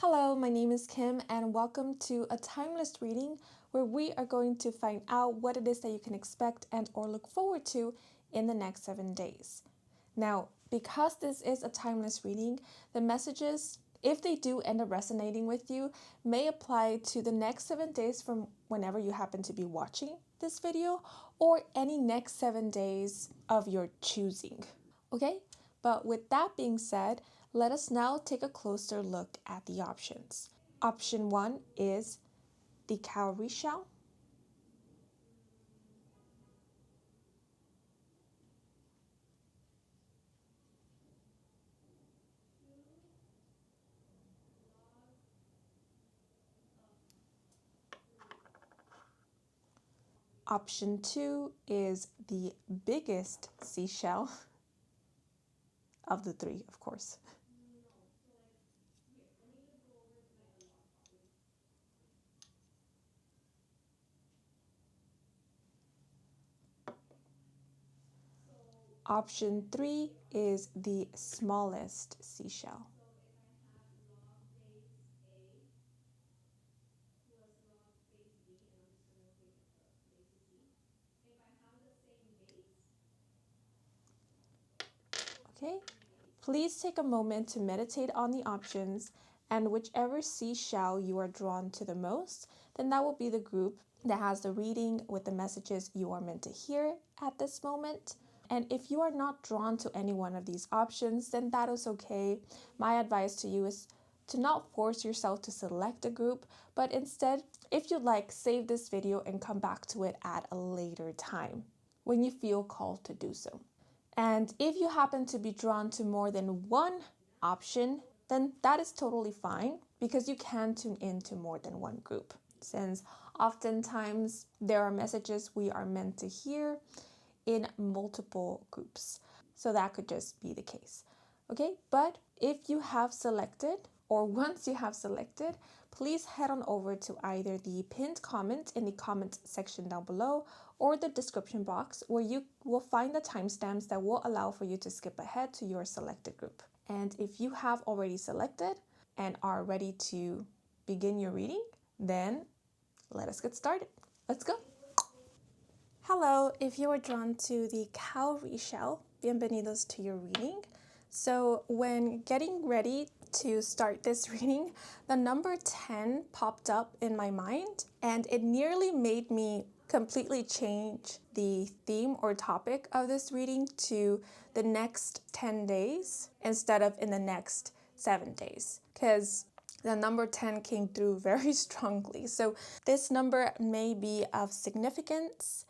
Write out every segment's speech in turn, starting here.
Hello, my name is Kim and welcome to a timeless reading where we are going to find out what it is that you can expect and or look forward to in the next 7 days. Now, because this is a timeless reading, the messages, if they do end up resonating with you, may apply to the next 7 days from whenever you happen to be watching this video or any next 7 days of your choosing. Okay? But with that being said, let us now take a closer look at the options. Option 1 is the cowrie shell. Option 2 is the biggest seashell of the three, of course. Option 3 is the smallest seashell. Okay? Please take a moment to meditate on the options, and whichever seashell you are drawn to the most, then that will be the group that has the reading with the messages you are meant to hear at this moment. And if you are not drawn to any one of these options, then that is okay. My advice to you is to not force yourself to select a group, but instead, if you'd like, save this video and come back to it at a later time when you feel called to do so. And if you happen to be drawn to more than one option, then that is totally fine because you can tune into more than one group. Since oftentimes there are messages we are meant to hear in multiple groups. So that could just be the case. Okay, but if you have selected, or once you have selected, please head on over to either the pinned comment in the comment section down below or the description box where you will find the timestamps that will allow for you to skip ahead to your selected group. And if you have already selected and are ready to begin your reading, then let us get started. Let's go. Hello, if you are drawn to the cowrie shell, bienvenidos to your reading. So when getting ready to start this reading, the number 10 popped up in my mind and it nearly made me completely change the theme or topic of this reading to the next 10 days instead of in the next 7 days, because the number 10 came through very strongly. So this number may be of significance.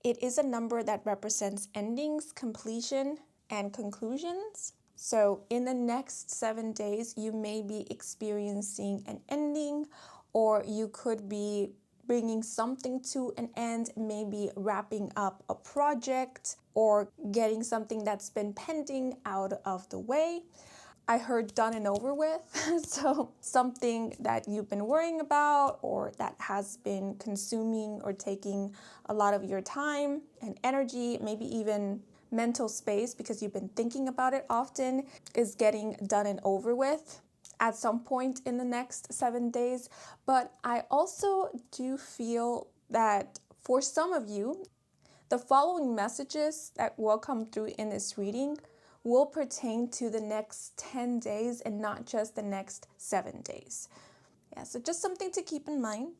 It is a number that represents endings, completion, and conclusions. So in the next 7 days, you may be experiencing an ending, or you could be bringing something to an end, maybe wrapping up a project or getting something that's been pending out of the way. I heard done and over with, so something that you've been worrying about or that has been consuming or taking a lot of your time and energy, maybe even mental space because you've been thinking about it often, is getting done and over with at some point in the next 7 days. But I also do feel that for some of you, the following messages that will come through in this reading will pertain to the next 10 days and not just the next 7 days. Yeah, so just something to keep in mind.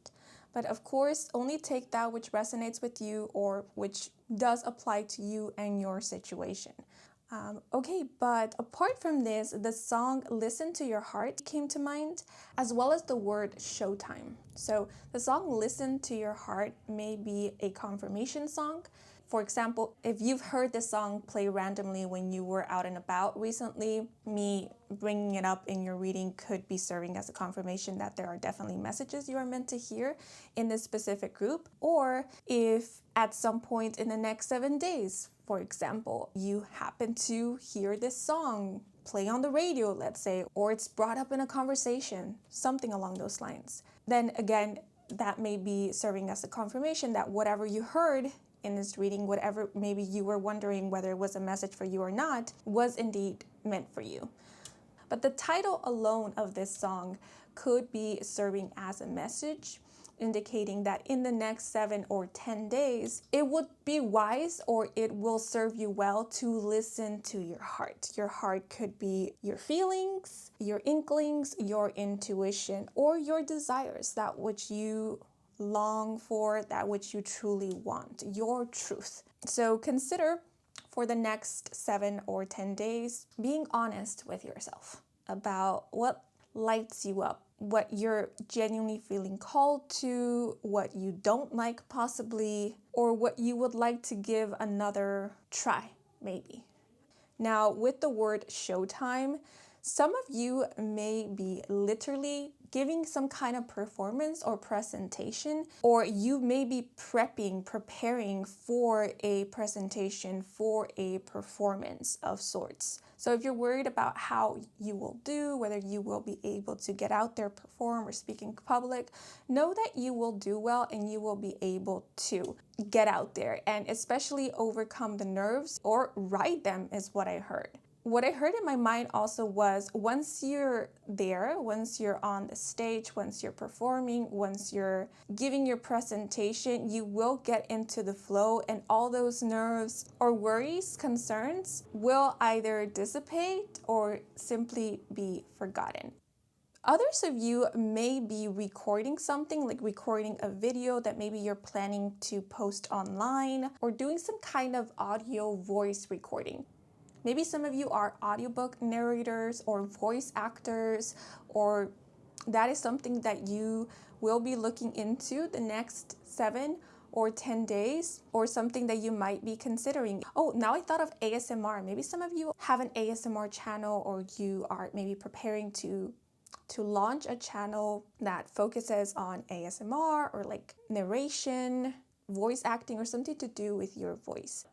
But of course, only take that which resonates with you or which does apply to you and your situation. Okay, but apart from this, the song Listen to Your Heart came to mind, as well as the word showtime. So the song Listen to Your Heart may be a confirmation song. For example, if you've heard this song play randomly when you were out and about recently, me bringing it up in your reading could be serving as a confirmation that there are definitely messages you are meant to hear in this specific group. Or if at some point in the next 7 days, for example, you happen to hear this song play on the radio, let's say, or it's brought up in a conversation, something along those lines, then again, that may be serving as a confirmation that whatever you heard in this reading, whatever maybe you were wondering whether it was a message for you or not, was indeed meant for you. But the title alone of this song could be serving as a message, indicating that in the next 7 or 10 days, it would be wise or it will serve you well to listen to your heart. Your heart could be your feelings, your inklings, your intuition, or your desires, that which you long for, that which you truly want, your truth. So consider for the next 7 or 10 days being honest with yourself about what lights you up, what you're genuinely feeling called to, what you don't like possibly, or what you would like to give another try, maybe. Now, with the word showtime, some of you may be literally giving some kind of performance or presentation, or you may be preparing for a presentation, for a performance of sorts. So if you're worried about how you will do, whether you will be able to get out there, perform, or speak in public, know that you will do well and you will be able to get out there and especially overcome the nerves or ride them is what I heard. What I heard in my mind also was once you're there, once you're on the stage, once you're performing, once you're giving your presentation, you will get into the flow and all those nerves or worries, concerns will either dissipate or simply be forgotten. Others of you may be recording something, like recording a video that maybe you're planning to post online, or doing some kind of audio voice recording. Maybe some of you are audiobook narrators or voice actors, or that is something that you will be looking into the next 7 or 10 days, or something that you might be considering. Oh, now I thought of ASMR. Maybe some of you have an ASMR channel, or you are maybe preparing to launch a channel that focuses on ASMR or like narration, voice acting, or something to do with your voice.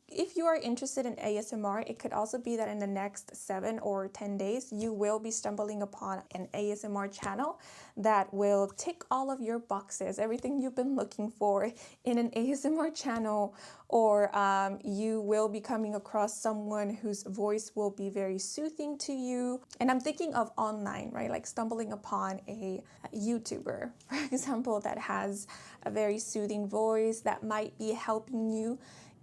If you are interested in ASMR, it could also be that in the next 7 or 10 days, you will be stumbling upon an ASMR channel that will tick all of your boxes, everything you've been looking for in an ASMR channel, or you will be coming across someone whose voice will be very soothing to you. And I'm thinking of online, right? Like stumbling upon a YouTuber, for example, that has a very soothing voice that might be helping you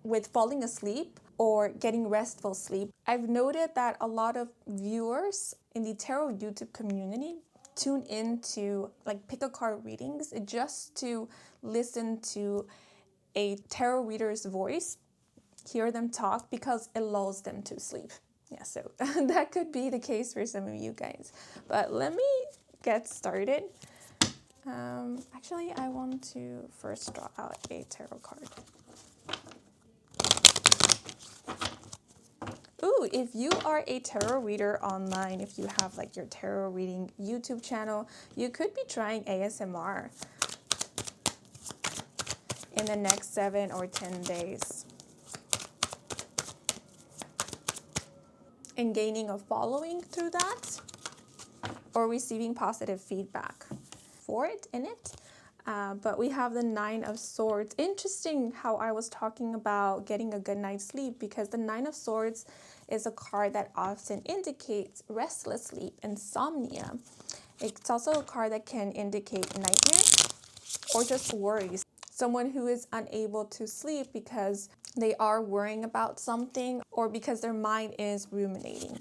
with falling asleep or getting restful sleep. I've noted that a lot of viewers in the tarot YouTube community tune into like pick a card readings just to listen to a tarot reader's voice, hear them talk, because it lulls them to sleep. Yeah, so that could be the case for some of you guys. But let me get started. Actually, I want to first draw out a tarot card. Ooh, if you are a tarot reader online, if you have like your tarot reading YouTube channel, you could be trying ASMR in the next 7 or 10 days and gaining a following through that, or receiving positive feedback for it in it. But we have the 9 of Swords. Interesting how I was talking about getting a good night's sleep, because the 9 of Swords is a card that often indicates restless sleep, insomnia. It's also a card that can indicate nightmares or just worries. Someone who is unable to sleep because they are worrying about something or because their mind is ruminating.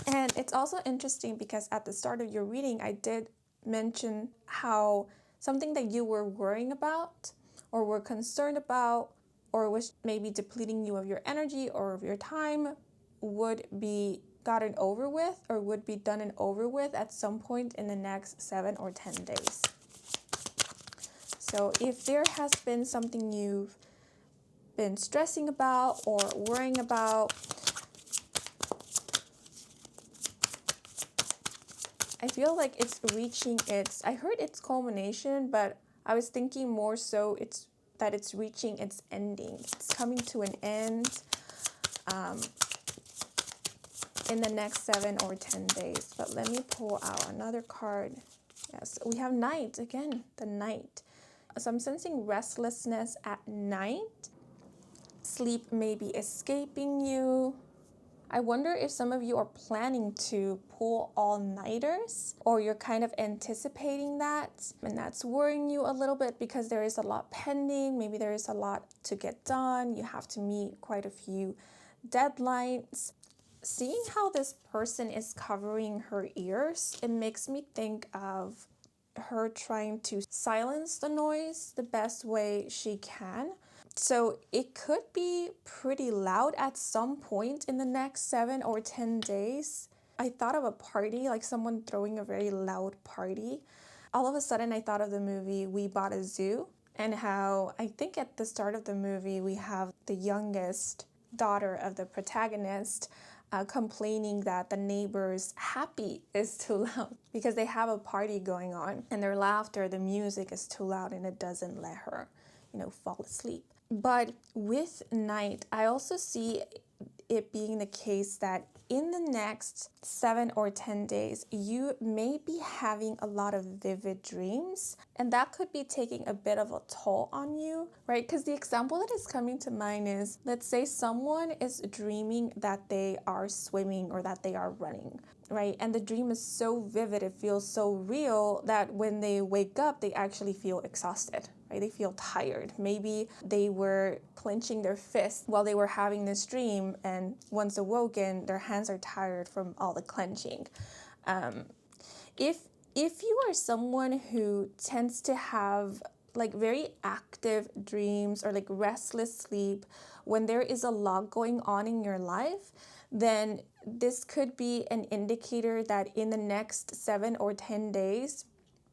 And it's also interesting because at the start of your reading, I did mention how something that you were worrying about or were concerned about or was maybe depleting you of your energy or of your time would be gotten over with or would be done and over with at some point in the next 7 or 10 days. So if there has been something you've been stressing about or worrying about, I feel like it's reaching I heard its culmination, but I was thinking more so it's reaching its ending. It's coming to an end in the next 7 or 10 days. But let me pull out another card. Yes, we have Night again, the Night. So I'm sensing restlessness at night. Sleep may be escaping you. I wonder if some of you are planning to pull all-nighters, or you're kind of anticipating that, and that's worrying you a little bit because there is a lot pending. Maybe there is a lot to get done. You have to meet quite a few deadlines. Seeing how this person is covering her ears, it makes me think of her trying to silence the noise the best way she can. So it could be pretty loud at some point in the next 7 or 10 days. I thought of a party, like someone throwing a very loud party. All of a sudden, I thought of the movie We Bought a Zoo, and how I think at the start of the movie, we have the youngest daughter of the protagonist complaining that the neighbor's happy is too loud because they have a party going on, and their laughter, the music is too loud, and it doesn't let her, fall asleep. But with night, I also see it being the case that in the next 7 or 10 days, you may be having a lot of vivid dreams, and that could be taking a bit of a toll on you, right? Because the example that is coming to mind is, let's say someone is dreaming that they are swimming or that they are running, right? And the dream is so vivid, it feels so real that when they wake up, they actually feel exhausted, right? They feel tired. Maybe they were clenching their fists while they were having this dream, and once awoken, their hands are tired from all the clenching. If you are someone who tends to have like very active dreams or like restless sleep when there is a lot going on in your life, then this could be an indicator that in the next 7 or 10 days,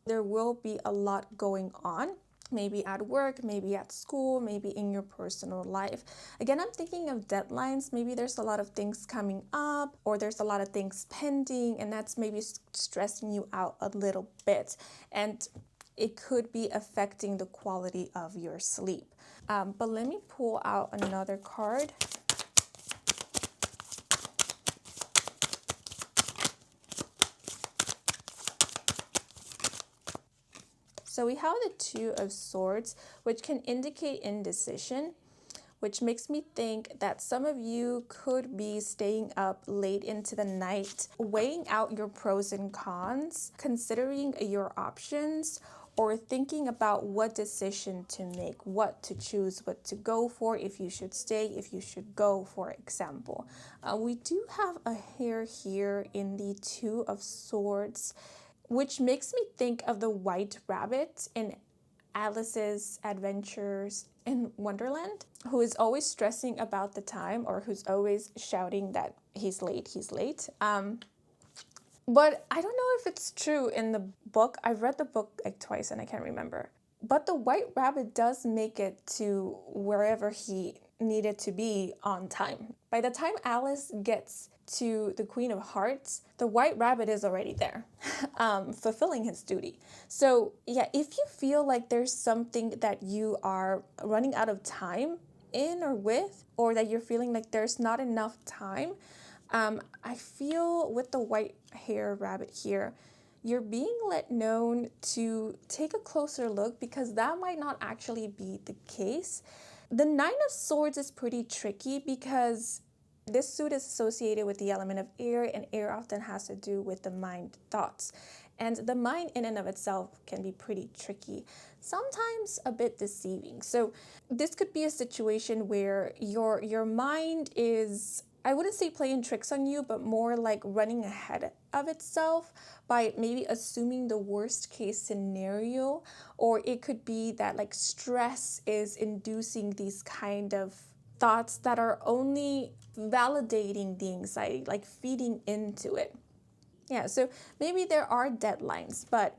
there will be a lot going on. Maybe at work, maybe at school, maybe in your personal life. Again, I'm thinking of deadlines. Maybe there's a lot of things coming up, or there's a lot of things pending, and that's maybe stressing you out a little bit. And it could be affecting the quality of your sleep. But let me pull out another card. So we have the Two of Swords, which can indicate indecision, which makes me think that some of you could be staying up late into the night, weighing out your pros and cons, considering your options, or thinking about what decision to make, what to choose, what to go for, if you should stay, if you should go, for example. We do have a hair here in the Two of Swords, which makes me think of the white rabbit in Alice's Adventures in Wonderland, who is always stressing about the time, or who's always shouting that he's late, he's late. But I don't know if it's true in the book. I've read the book like twice and I can't remember. But the white rabbit does make it to wherever he needed to be on time. By the time Alice gets to the Queen of Hearts, the white rabbit is already there, fulfilling his duty. So yeah, if you feel like there's something that you are running out of time in or with, or that you're feeling like there's not enough time, I feel with the white hair rabbit here, you're being let known to take a closer look, because that might not actually be the case. The Nine of Swords is pretty tricky because this suit is associated with the element of air, and air often has to do with the mind thoughts. And the mind in and of itself can be pretty tricky, sometimes a bit deceiving. So this could be a situation where your mind is, I wouldn't say playing tricks on you, but more like running ahead of itself by maybe assuming the worst case scenario. Or it could be that like stress is inducing these kind of thoughts that are only validating the anxiety, like feeding into it. Yeah, so maybe there are deadlines, but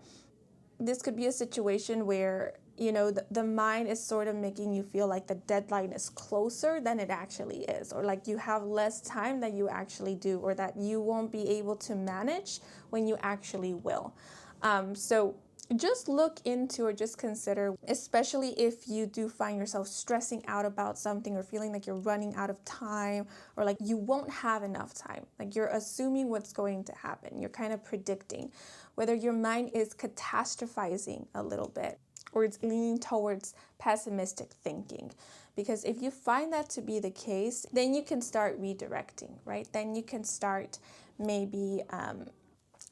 this could be a situation where, the mind is sort of making you feel like the deadline is closer than it actually is, or like you have less time than you actually do, or that you won't be able to manage when you actually will. So just look into, or just consider, especially if you do find yourself stressing out about something, or feeling like you're running out of time, or like you won't have enough time, like you're assuming what's going to happen, you're kind of predicting, whether your mind is catastrophizing a little bit, or it's leaning towards pessimistic thinking. Because if you find that to be the case, then you can start redirecting, right? Then you can start maybe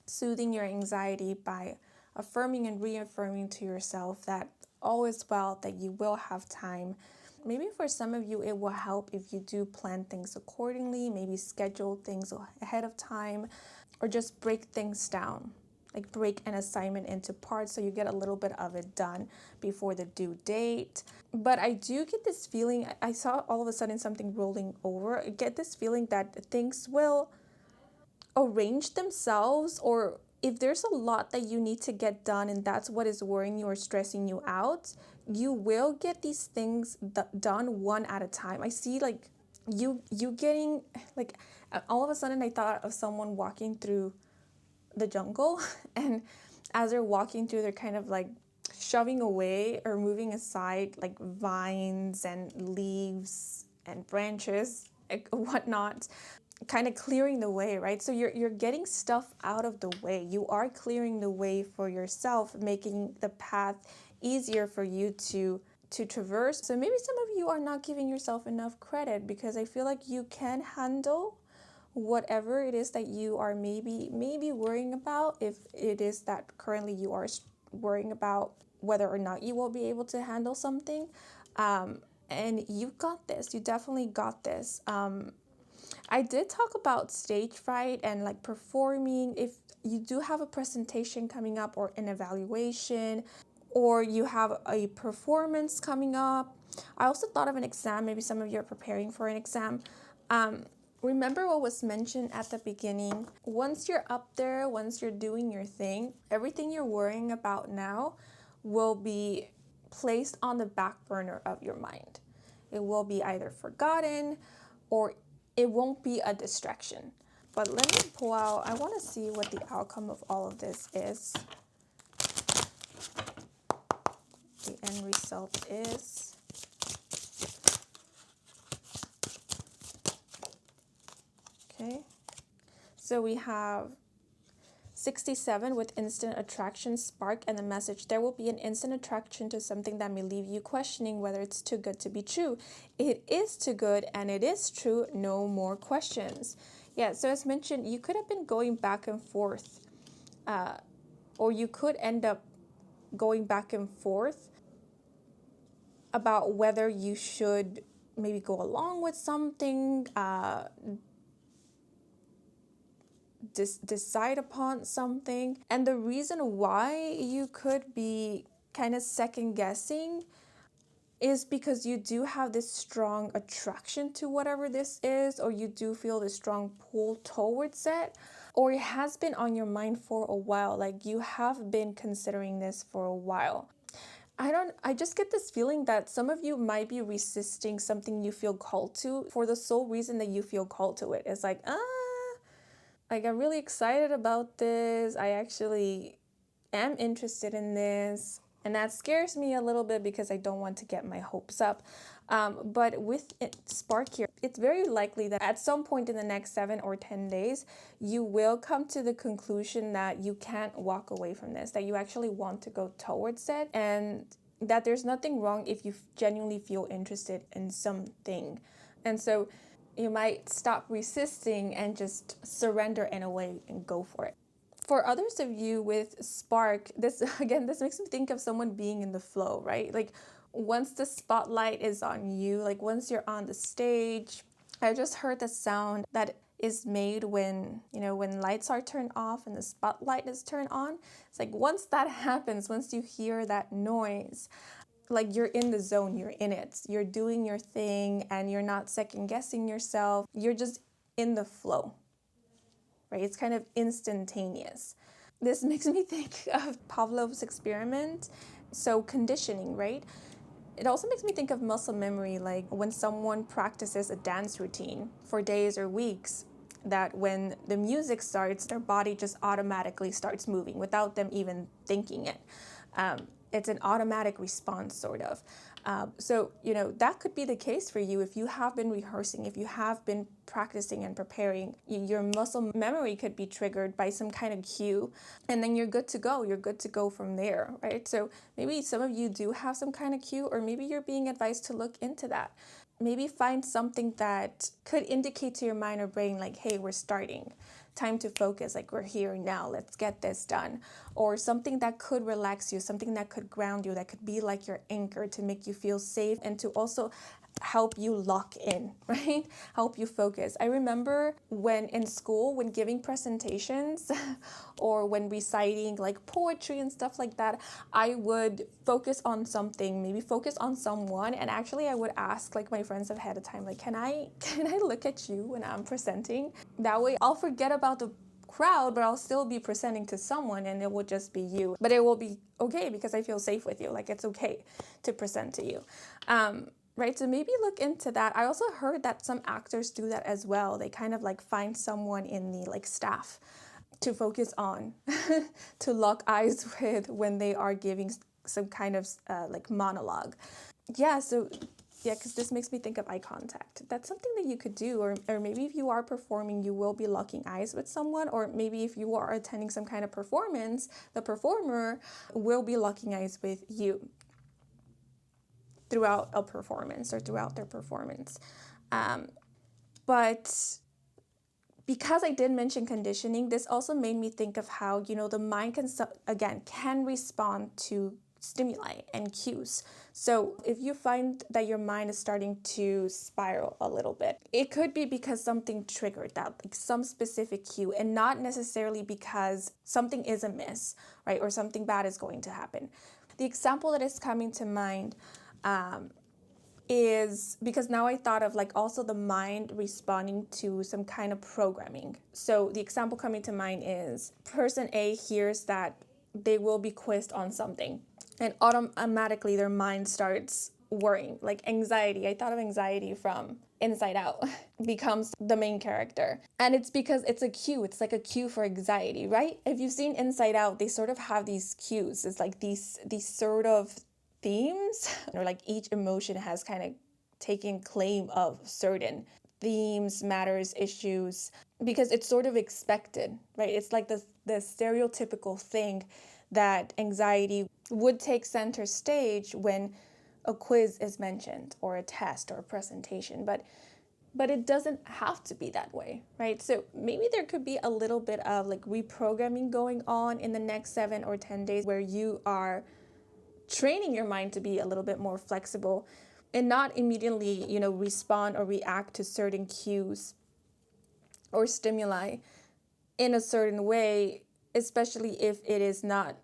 soothing your anxiety by affirming and reaffirming to yourself that all is well, that you will have time. Maybe for some of you, it will help if you do plan things accordingly, maybe schedule things ahead of time, or just break things down. Like break an assignment into parts so you get a little bit of it done before the due date. But I do get this feeling, I saw all of a sudden something rolling over. I get this feeling that things will arrange themselves, or if there's a lot that you need to get done and that's what is worrying you or stressing you out, you will get these things done one at a time. I see like you getting like all of a sudden I thought of someone walking through the jungle and as they're walking through they're kind of like shoving away or moving aside like vines and leaves and branches and whatnot, kind of clearing the way, right? So you're getting stuff out of the way. You are clearing the way for yourself, making the path easier for you to traverse. So maybe some of you are not giving yourself enough credit, because I feel like you can handle whatever it is that you are maybe worrying about. If it is that currently you are worrying about whether or not you will be able to handle something, and you've got this. You definitely got this. I did talk about stage fright and like performing. If you do have a presentation coming up or an evaluation, or you have a performance coming up. I also thought of an exam. Maybe some of you are preparing for an exam. Remember what was mentioned at the beginning. Once you're up there, once you're doing your thing, everything you're worrying about now will be placed on the back burner of your mind. It will be either forgotten or it won't be a distraction. But let me pull out, I want to see what the outcome of all of this is. The end result is okay. So we have 67 with instant attraction, spark, and the message. There will be an instant attraction to something that may leave you questioning whether it's too good to be true. It is too good and it is true. No more questions. Yeah, so as mentioned, you could have been going back and forth, or you could end up going back and forth about whether you should maybe go along with something, decide upon something. And the reason why you could be kind of second guessing is because you do have this strong attraction to whatever this is, or you do feel this strong pull towards it, or it has been on your mind for a while, like you have been considering this for a while. I just get this feeling that some of you might be resisting something you feel called to for the sole reason that you feel called to it. It's like, like I'm really excited about this. I actually am interested in this. And that scares me a little bit because I don't want to get my hopes up. But with Spark here, it's very likely that at some point in the next 7 or 10 days, you will come to the conclusion that you can't walk away from this, that you actually want to go towards it, and that there's nothing wrong if you genuinely feel interested in something. And so you might stop resisting and just surrender in a way and go for it. For others of you with spark, this makes me think of someone being in the flow, right? Like once the spotlight is on you, like once you're on the stage, I just heard the sound that is made when, when lights are turned off and the spotlight is turned on. It's like once that happens, once you hear that noise, like you're in the zone, you're in it, you're doing your thing and you're not second guessing yourself. You're just in the flow. Right? It's kind of instantaneous. This makes me think of Pavlov's experiment. So conditioning, right? It also makes me think of muscle memory, like when someone practices a dance routine for days or weeks, that when the music starts, their body just automatically starts moving without them even thinking it. it's an automatic response sort of. So, that could be the case for you if you have been rehearsing, if you have been practicing and preparing. Your muscle memory could be triggered by some kind of cue, and then you're good to go. You're good to go from there, right? So maybe some of you do have some kind of cue, or maybe you're being advised to look into that. Maybe find something that could indicate to your mind or brain, like, hey, we're starting. Time to focus, like we're here now, let's get this done. Or something that could relax you, something that could ground you, that could be like your anchor to make you feel safe and to also help you lock in, right? Help you focus. I remember when in school, when giving presentations or when reciting like poetry and stuff like that, I would focus on something, maybe focus on someone. And actually I would ask like my friends ahead of time, like, can I look at you when I'm presenting? That way I'll forget about the crowd, but I'll still be presenting to someone and it will just be you. But it will be okay because I feel safe with you. Like it's okay to present to you. Right, so maybe look into that. I also heard that some actors do that as well. They kind of like find someone in the like staff to focus on, to lock eyes with when they are giving some kind of like monologue. Yeah, because this makes me think of eye contact. That's something that you could do, or maybe if you are performing, you will be locking eyes with someone, or maybe if you are attending some kind of performance, the performer will be locking eyes with you throughout a performance or throughout their performance. But because I did mention conditioning, this also made me think of how, the mind can respond to stimuli and cues. So if you find that your mind is starting to spiral a little bit, it could be because something triggered that, like some specific cue, and not necessarily because something is amiss, right? Or something bad is going to happen. The example that is coming to mind is because now I thought of like also the mind responding to some kind of programming. So the example coming to mind is person A hears that they will be quizzed on something, and automatically their mind starts worrying, like anxiety. I thought of anxiety from Inside Out becomes the main character. And it's because it's a cue. It's like a cue for anxiety, right? If you've seen Inside Out, they sort of have these cues. It's like these sort of themes, or like each emotion has kind of taken claim of certain themes, matters, issues, because it's sort of expected, right? It's like the stereotypical thing that anxiety would take center stage when a quiz is mentioned or a test or a presentation, but it doesn't have to be that way, right? So maybe there could be a little bit of like reprogramming going on in the next 7 or 10 days where you are training your mind to be a little bit more flexible and not immediately, respond or react to certain cues or stimuli in a certain way, especially if it is not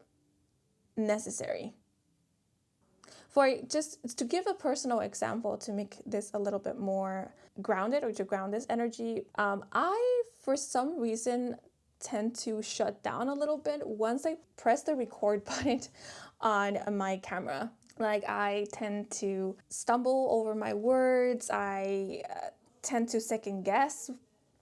necessary. For just to give a personal example to make this a little bit more grounded, or to ground this energy, I, for some reason, tend to shut down a little bit once I press the record button on my camera. Like I tend to stumble over my words. I tend to second guess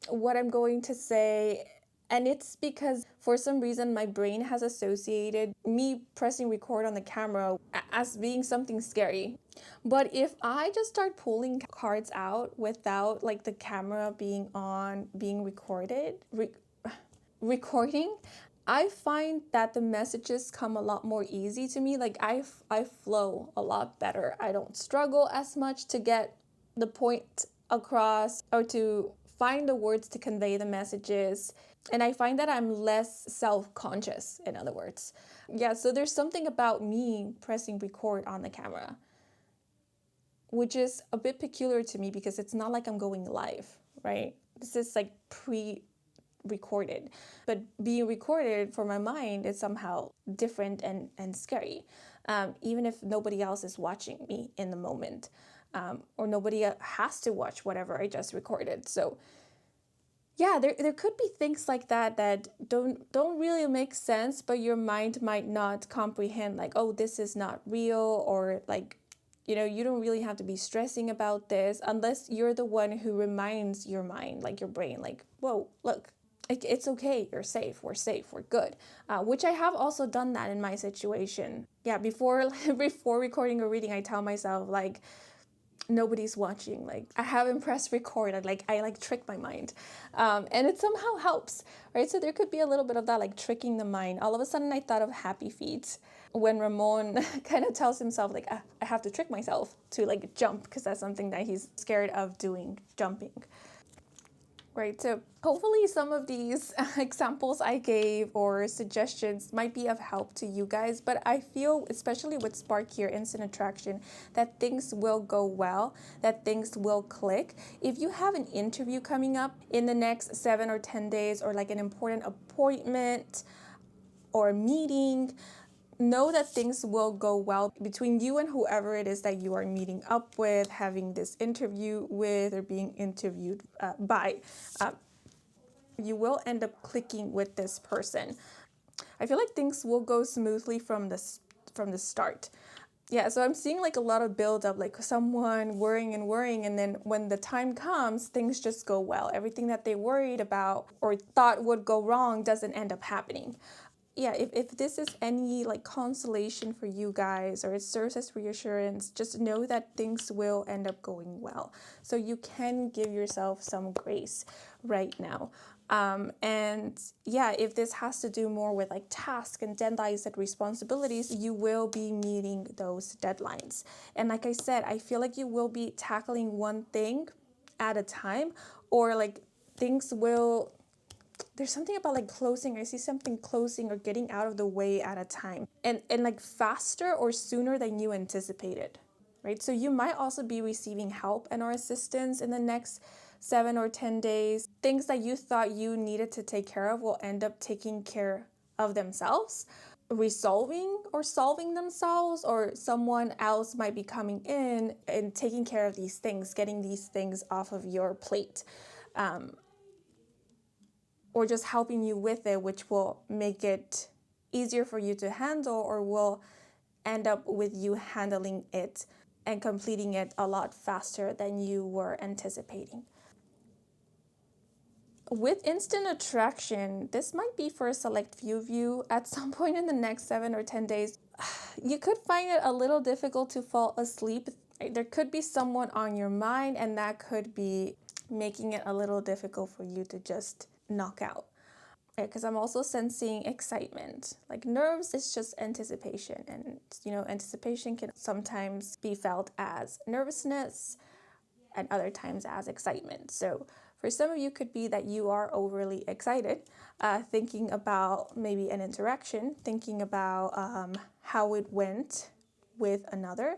what I'm going to say. And it's because for some reason my brain has associated me pressing record on the camera as being something scary. But if I just start pulling cards out without like the camera being on, being recording, I find that the messages come a lot more easy to me. Like I flow a lot better. I don't struggle as much to get the point across or to find the words to convey the messages. And I find that I'm less self-conscious, in other words. Yeah, so there's something about me pressing record on the camera, which is a bit peculiar to me because it's not like I'm going live, right? This is like pre-recorded. But being recorded for my mind is somehow different and scary, even if nobody else is watching me in the moment, or nobody has to watch whatever I just recorded. So yeah, there could be things like that don't really make sense, but your mind might not comprehend, like, oh, this is not real, or like, you don't really have to be stressing about this unless you're the one who reminds your mind, like your brain, like, whoa, look, it's okay, you're safe, we're good. Which I have also done that in my situation. Yeah, before before recording a reading, I tell myself like, nobody's watching, like I haven't pressed record. I like trick my mind, and it somehow helps, right? So there could be a little bit of that, like tricking the mind. All of a sudden I thought of Happy Feet when Ramon kind of tells himself like, I have to trick myself to like jump, because that's something that he's scared of doing, jumping. Right, so hopefully some of these examples I gave or suggestions might be of help to you guys, but I feel, especially with Spark here, Instant Attraction, that things will go well, that things will click. If you have an interview coming up in the next 7 or 10 days, or like an important appointment or meeting, know that things will go well between you and whoever it is that you are meeting up with, having this interview with, or being interviewed by. You will end up clicking with this person. I feel like things will go smoothly from the start. Yeah, so I'm seeing like a lot of build up, like someone worrying and worrying, and then when the time comes, things just go well. Everything that they worried about or thought would go wrong doesn't end up happening. Yeah, if this is any like consolation for you guys, or it serves as reassurance, just know that things will end up going well. So you can give yourself some grace right now. And yeah, if this has to do more with like tasks and deadlines and responsibilities, you will be meeting those deadlines. And like I said, I feel like you will be tackling one thing at a time, or like things will, there's something about like closing. I see something closing or getting out of the way at a time, and like faster or sooner than you anticipated, right? So you might also be receiving help and or assistance in the next 7 or 10 days. Things that you thought you needed to take care of will end up taking care of themselves, resolving or solving themselves, or someone else might be coming in and taking care of these things, getting these things off of your plate. Or just helping you with it, which will make it easier for you to handle, or will end up with you handling it and completing it a lot faster than you were anticipating. With instant attraction, this might be for a select few of you at some point in the next 7 or 10 days. You could find it a little difficult to fall asleep. There could be someone on your mind, and that could be making it a little difficult for you to just knock out. Because I'm also sensing excitement. Like nerves is just anticipation, and anticipation can sometimes be felt as nervousness and other times as excitement. So for some of you, could be that you are overly excited, thinking about maybe an interaction, thinking about how it went with another.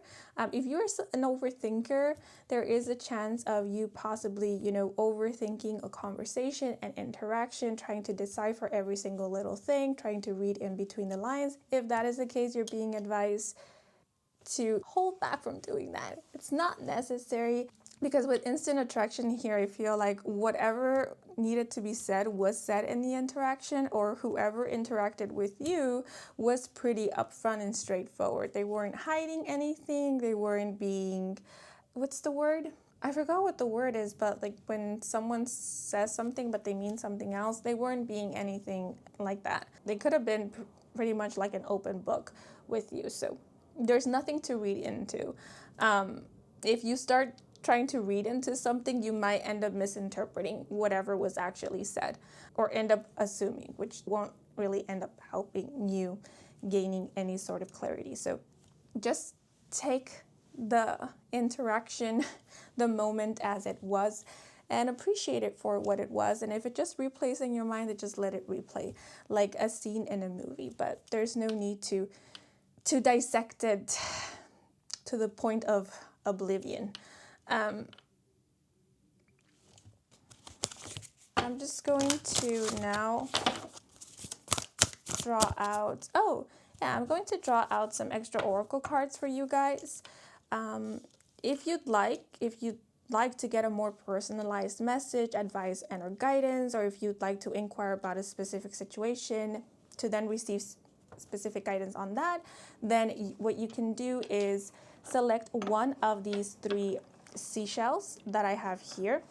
If you're an overthinker, there is a chance of you possibly, overthinking a conversation and interaction, trying to decipher every single little thing, trying to read in between the lines. If that is the case, you're being advised to hold back from doing that. It's not necessary, because with instant attraction here, I feel like whatever needed to be said was said in the interaction, or whoever interacted with you was pretty upfront and straightforward. They weren't hiding anything. They weren't being, what's the word? I forgot what the word is, but like when someone says something but they mean something else, they weren't being anything like that. They could have been pretty much like an open book with you. So there's nothing to read into. If you start trying to read into something, you might end up misinterpreting whatever was actually said, or end up assuming, which won't really end up helping you gaining any sort of clarity. So just take the interaction, the moment as it was, and appreciate it for what it was. And if it just replays in your mind, then just let it replay like a scene in a movie. But there's no need to dissect it to the point of oblivion. I'm just going to now draw out, I'm going to draw out some extra oracle cards for you guys. If you'd like to get a more personalized message, advice, and or guidance, or if you'd like to inquire about a specific situation to then receive specific guidance on that, then what you can do is select one of these 3 seashells that I have here.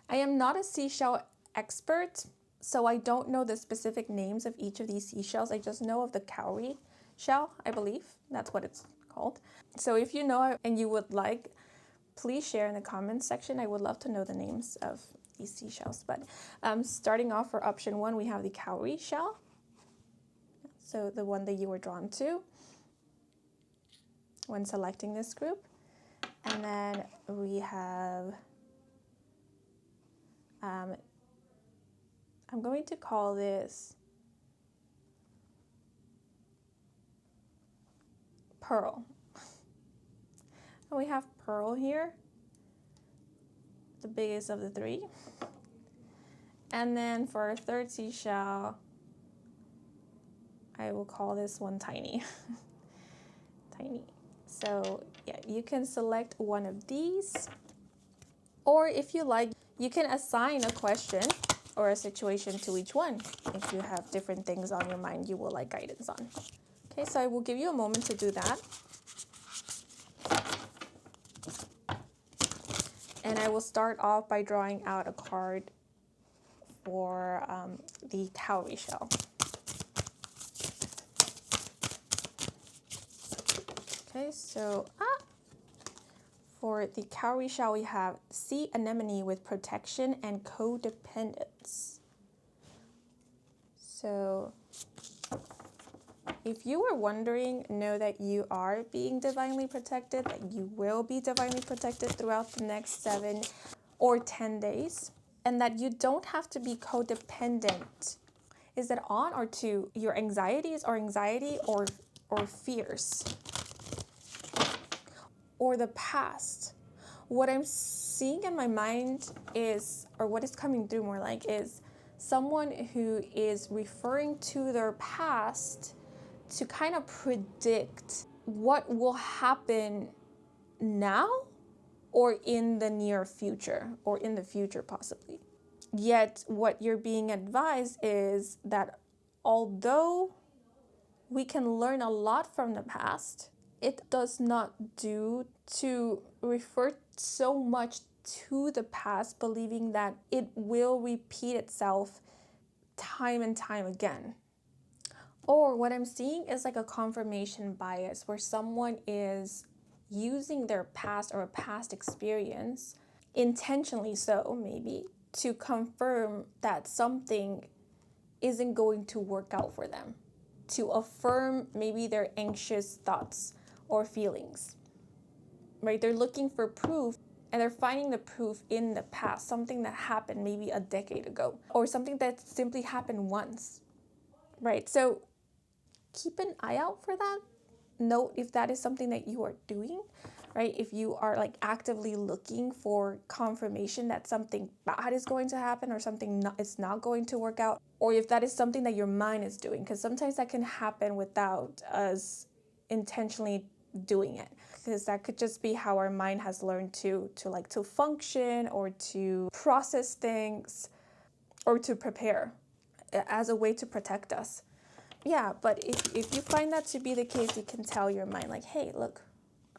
I am not a seashell expert, so I don't know the specific names of each of these seashells. I just know of the cowrie shell, I believe. That's what it's called. So if you know and you would like, please share in the comments section. I would love to know the names of these seashells. But starting off for option 1, we have the cowrie shell. So the one that you were drawn to when selecting this group. And then we have, I'm going to call this pearl. And we have pearl here, the biggest of the 3. And then for our third seashell, I will call this one tiny. Tiny. So yeah, you can select one of these, or if you like, you can assign a question or a situation to each one if you have different things on your mind you will like guidance on. Okay, so I will give you a moment to do that. And I will start off by drawing out a card for the cowrie shell. Okay, so for the cowrie shell, we have sea anemone with protection and codependence. So if you were wondering, know that you are being divinely protected, that you will be divinely protected throughout the next 7 or 10 days, and that you don't have to be codependent. Is it on or to your anxieties or anxiety or fears or the past? What I'm seeing in my mind is, or what is coming through more like, is someone who is referring to their past to kind of predict what will happen now or in the near future or in the future possibly. Yet what you're being advised is that although we can learn a lot from the past, it does not do to refer so much to the past, believing that it will repeat itself time and time again. Or what I'm seeing is like a confirmation bias where someone is using their past or a past experience, intentionally so maybe, to confirm that something isn't going to work out for them, to affirm maybe their anxious thoughts or feelings, right? They're looking for proof and they're finding the proof in the past, something that happened maybe a decade ago or something that simply happened once, right? So keep an eye out for that. Note if that is something that you are doing, right? If you are like actively looking for confirmation that something bad is going to happen or something is not going to work out, or if that is something that your mind is doing, because sometimes that can happen without us intentionally doing it, because that could just be how our mind has learned to function or to process things or to prepare as a way to protect us. Yeah, but if you find that to be the case, you can tell your mind like, hey, look,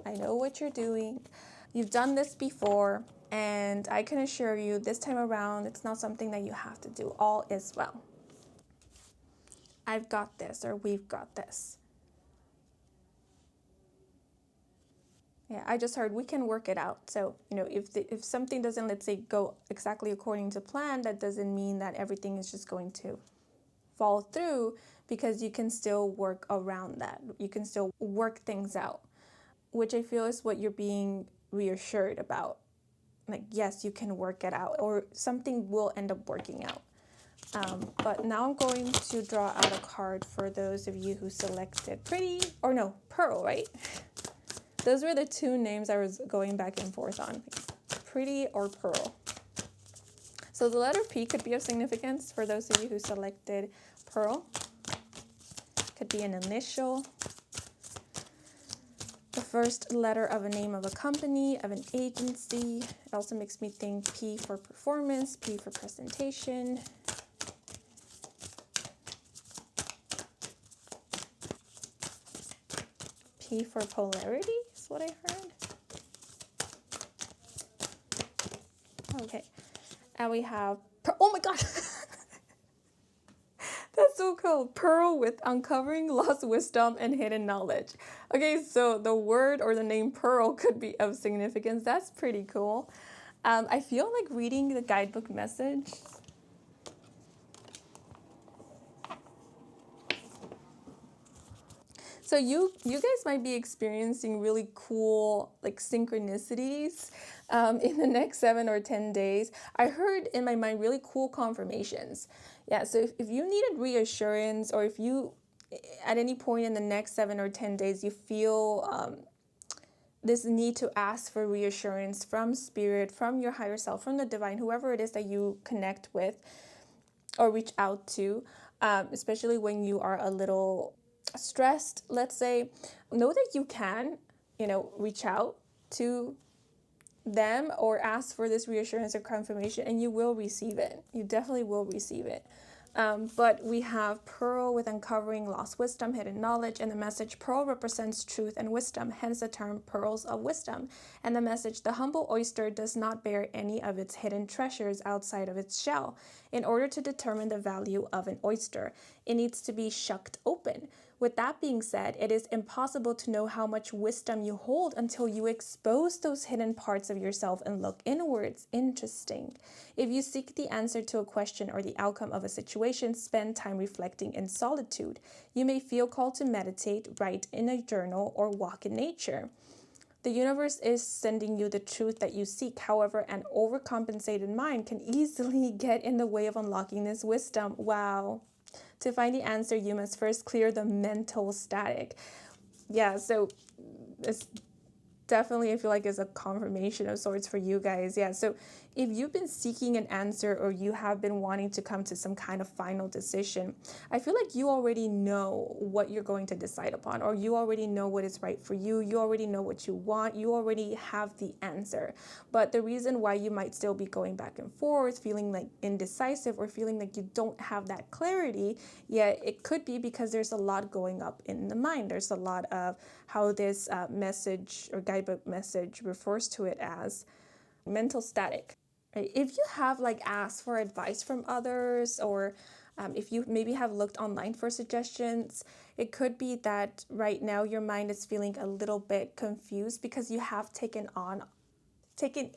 I know what you're doing. You've done this before, and I can assure you this time around, it's not something that you have to do. All is well. I've got this, or we've got this. Yeah, I just heard we can work it out. So, if something doesn't, let's say, go exactly according to plan, that doesn't mean that everything is just going to fall through, because you can still work around that. You can still work things out, which I feel is what you're being reassured about. Like, yes, you can work it out, or something will end up working out. But now I'm going to draw out a card for those of you who selected Pearl, right? Those were the 2 names I was going back and forth on, Pretty or Pearl. So the letter P could be of significance for those of you who selected Pearl. Could be an initial, the first letter of a name of a company, of an agency. It also makes me think P for performance, P for presentation. P for polarity is what I heard. Okay, and we have Oh my God. That's so cool. Pearl with uncovering lost wisdom and hidden knowledge. Okay, so the word or the name Pearl could be of significance. That's pretty cool. I feel like reading the guidebook message. So you guys might be experiencing really cool like synchronicities in the next 7 or 10 days. I heard in my mind really cool confirmations. Yeah, so if you needed reassurance, or if you at any point in the next 7 or 10 days you feel this need to ask for reassurance from spirit, from your higher self, from the divine, whoever it is that you connect with or reach out to, especially when you are a little stressed, let's say, know that you can, reach out to them or ask for this reassurance or confirmation, and you will receive it. You definitely will receive it. But we have Pearl with uncovering lost wisdom, hidden knowledge, and the message Pearl represents truth and wisdom, hence the term pearls of wisdom. And the message the humble oyster does not bear any of its hidden treasures outside of its shell. In order to determine the value of an oyster, it needs to be shucked open. With that being said, it is impossible to know how much wisdom you hold until you expose those hidden parts of yourself and look inwards. Interesting. If you seek the answer to a question or the outcome of a situation, spend time reflecting in solitude. You may feel called to meditate, write in a journal, or walk in nature. The universe is sending you the truth that you seek. However, an overcompensated mind can easily get in the way of unlocking this wisdom. Wow. To find the answer, you must first clear the mental static. Yeah, so it's definitely, I feel like, is a confirmation of sorts for you guys. Yeah, so if you've been seeking an answer, or you have been wanting to come to some kind of final decision, I feel like you already know what you're going to decide upon, or you already know what is right for you. You already know what you want. You already have the answer. But the reason why you might still be going back and forth, feeling like indecisive, or feeling like you don't have that clarity, yeah, it could be because there's a lot going up in the mind. There's a lot of how this message or guidebook message refers to it as mental static. Right? If you have like asked for advice from others, or if you maybe have looked online for suggestions, it could be that right now your mind is feeling a little bit confused because you have taken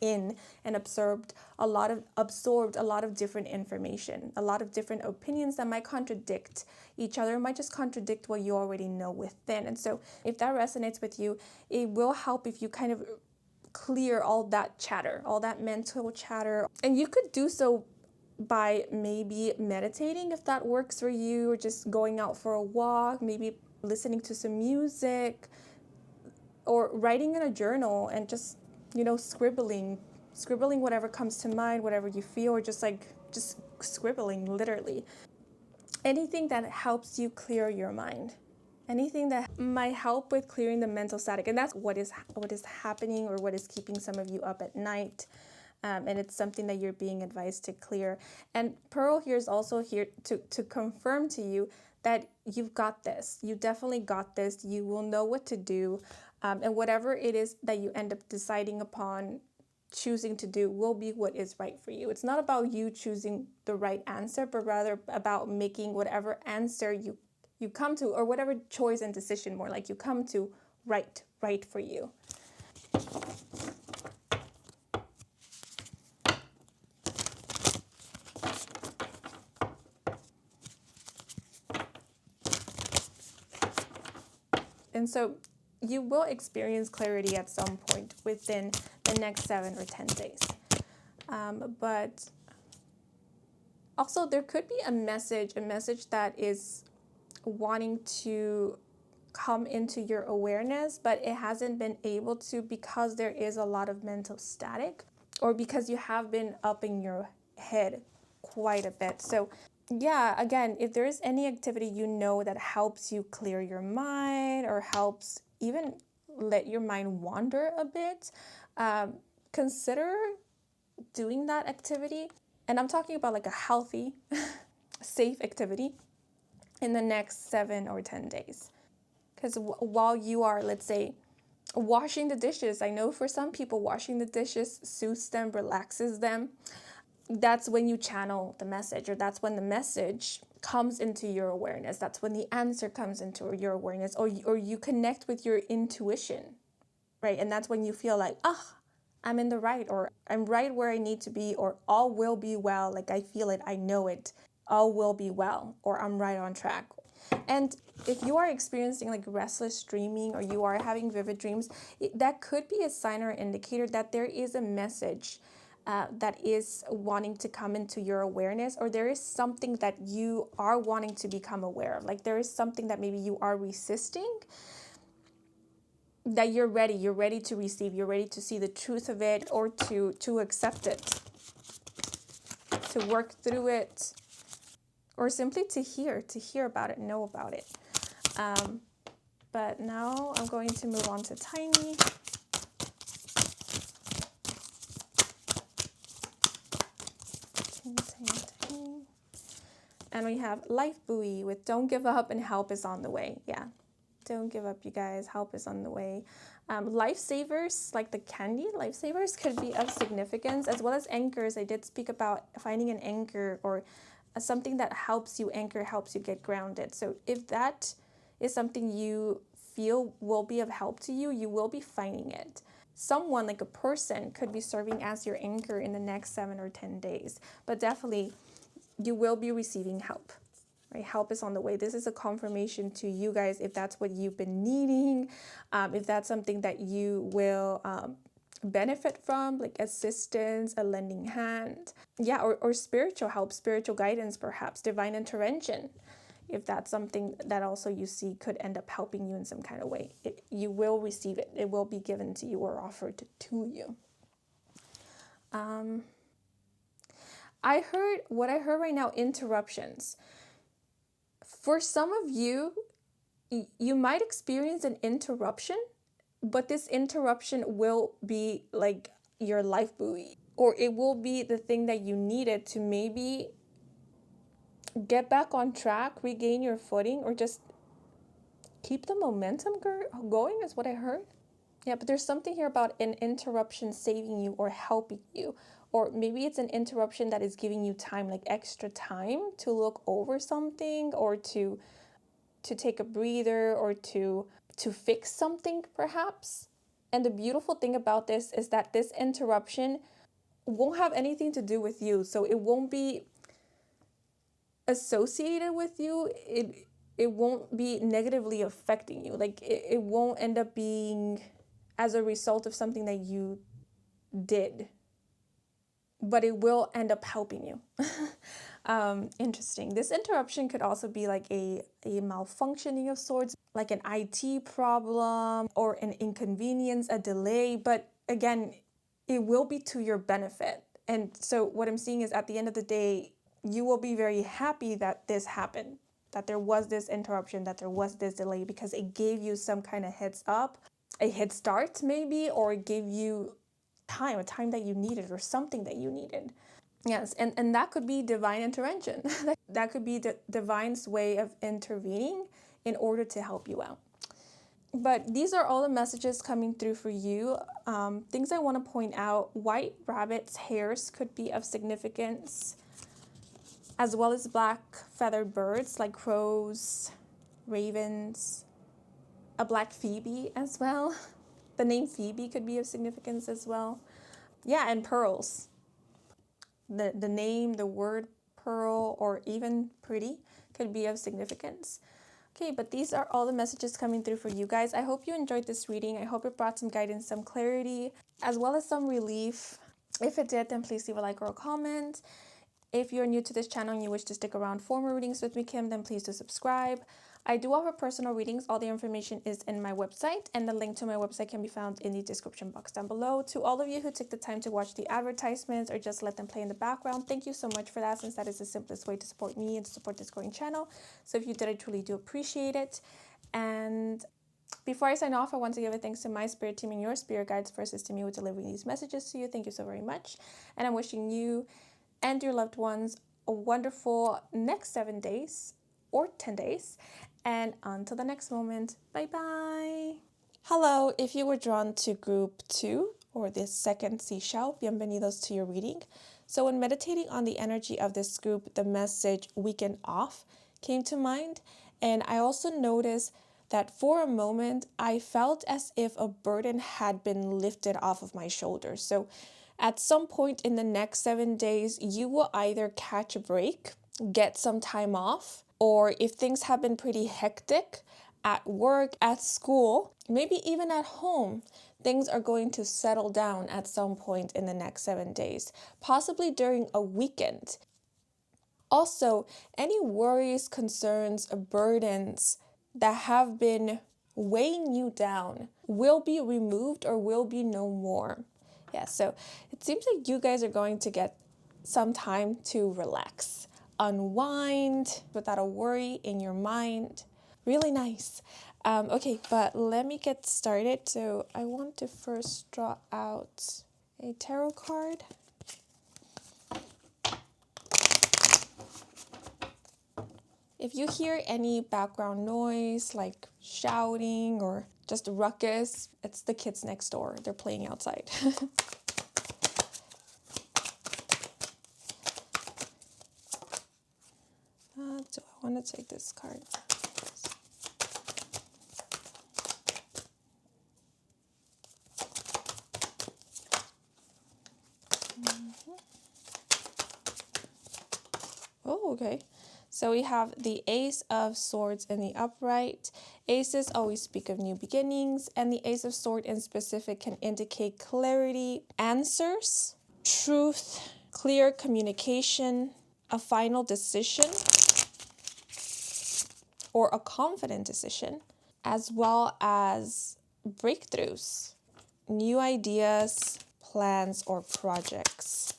in and absorbed a lot of different information, a lot of different opinions that might contradict each other, might just contradict what you already know within. And so if that resonates with you, it will help if you kind of clear all that chatter, all that mental chatter. And you could do so by maybe meditating if that works for you, or just going out for a walk, maybe listening to some music, or writing in a journal and just, scribbling whatever comes to mind, whatever you feel, or just scribbling literally. Anything that helps you clear your mind. Anything that might help with clearing the mental static. And that's what is happening, or what is keeping some of you up at night. And it's something that you're being advised to clear. And Pearl here is also here to confirm to you that you've got this. You definitely got this. You will know what to do. And whatever it is that you end up deciding upon, choosing to do, will be what is right for you. It's not about you choosing the right answer, but rather about making whatever answer you come to, or whatever choice and decision, more like, you come to, right for you. And so you will experience clarity at some point within the next 7 or 10 days. But also there could be a message that is wanting to come into your awareness, but it hasn't been able to because there is a lot of mental static, or because you have been up in your head quite a bit. So yeah, again, if there is any activity that helps you clear your mind, or helps even let your mind wander a bit, consider doing that activity. And I'm talking about like a healthy, safe activity in the next 7 or 10 days. Because while you are, let's say, washing the dishes, I know for some people washing the dishes soothes them, relaxes them. that's when you channel the message, or that's when the message comes into your awareness. That's when the answer comes into your awareness, or you connect with your intuition, right? And that's when you feel like, I'm in the right, or I'm right where I need to be, or all will be well. Like I feel it, I know it, all will be well, or I'm right on track. And if you are experiencing like restless dreaming, or you are having vivid dreams, that could be a sign or indicator that there is a message that is wanting to come into your awareness, or there is something that you are wanting to become aware of. Like there is something that maybe you are resisting, that you're ready to receive, you're ready to see the truth of it, or to accept it, to work through it, or simply to hear about it, know about it. But now I'm going to move on to Tiny. Tiny. And we have Life Buoy with Don't Give Up and Help is on the Way. Yeah, don't give up, you guys. Help is on the way. Lifesavers, like the candy lifesavers, could be of significance, as well as anchors. I did speak about finding an anchor, or something that helps you anchor, helps you get grounded. So if that is something you feel will be of help to you, you will be finding it. Someone, like a person, could be serving as your anchor in the next 7 or 10 days. But definitely, you will be receiving help. Right? Help is on the way. This is a confirmation to you guys, if that's what you've been needing, if that's something that you will benefit from, like assistance, a lending hand. Yeah, or spiritual help, spiritual guidance, perhaps, divine intervention. If that's something that also you see could end up helping you in some kind of way, you will receive it. It will be given to you or offered to you. What I heard right now, interruptions. For some of you, you might experience an interruption, but this interruption will be like your life buoy, or it will be the thing that you needed to maybe get back on track, regain your footing, or just keep the momentum going, is what I heard. Yeah, but there's something here about an interruption saving you or helping you. Or maybe it's an interruption that is giving you time, like extra time to look over something, or to take a breather, or to fix something, perhaps. And the beautiful thing about this is that this interruption won't have anything to do with you. So it won't be associated with you. It won't be negatively affecting you. Like it won't end up being as a result of something that you did, but it will end up helping you. Interesting. This interruption could also be like a malfunctioning of sorts, like an IT problem, or an inconvenience, a delay. But again, it will be to your benefit. And so what I'm seeing is, at the end of the day, you will be very happy that this happened, that there was this interruption, that there was this delay, because it gave you some kind of heads up, a head start maybe, or it gave you a time that you needed, or something that you needed. Yes, and that could be divine intervention. That could be the divine's way of intervening in order to help you out. But these are all the messages coming through for you. Things I want to point out: white rabbits' hairs could be of significance, as well as black feathered birds like crows, ravens, a black phoebe as well. The name Phoebe could be of significance as well. Yeah, and pearls. The name, the word pearl, or even pretty could be of significance. Okay, but these are all the messages coming through for you guys. I hope you enjoyed this reading. I hope it brought some guidance, some clarity, as well as some relief. If it did, then please leave a like or a comment. If you're new to this channel and you wish to stick around for more readings with me, Kim, then please do subscribe. I do offer personal readings. All the information is in my website, and the link to my website can be found in the description box down below. To all of you who took the time to watch the advertisements or just let them play in the background, thank you so much for that, since that is the simplest way to support me and to support this growing channel. So if you did, I truly do appreciate it. And before I sign off, I want to give a thanks to my spirit team and your spirit guides for assisting me with delivering these messages to you. Thank you so very much. And I'm wishing you and your loved ones a wonderful next 7 days or 10 days. And until the next moment, bye-bye. Hello, if you were drawn to group 2 or the second seashell, bienvenidos to your reading. So when meditating on the energy of this group, the message weekend off came to mind. And I also noticed that for a moment, I felt as if a burden had been lifted off of my shoulders. So at some point in the next 7 days, you will either catch a break, get some time off, or if things have been pretty hectic at work, at school, maybe even at home, things are going to settle down at some point in the next 7 days, possibly during a weekend. Also, any worries, concerns, burdens that have been weighing you down will be removed or will be no more. Yeah, so it seems like you guys are going to get some time to relax, unwind without a worry in your mind. Really nice. Okay, but let me get started. So I want to first draw out a tarot card. If you hear any background noise like shouting or just a ruckus, it's the kids next door. They're playing outside. So I want to take this card. Oh, okay. So we have the Ace of Swords in the upright. Aces always speak of new beginnings, and the Ace of Swords in specific can indicate clarity, answers, truth, clear communication, a final decision, or a confident decision, as well as breakthroughs, new ideas, plans, or projects.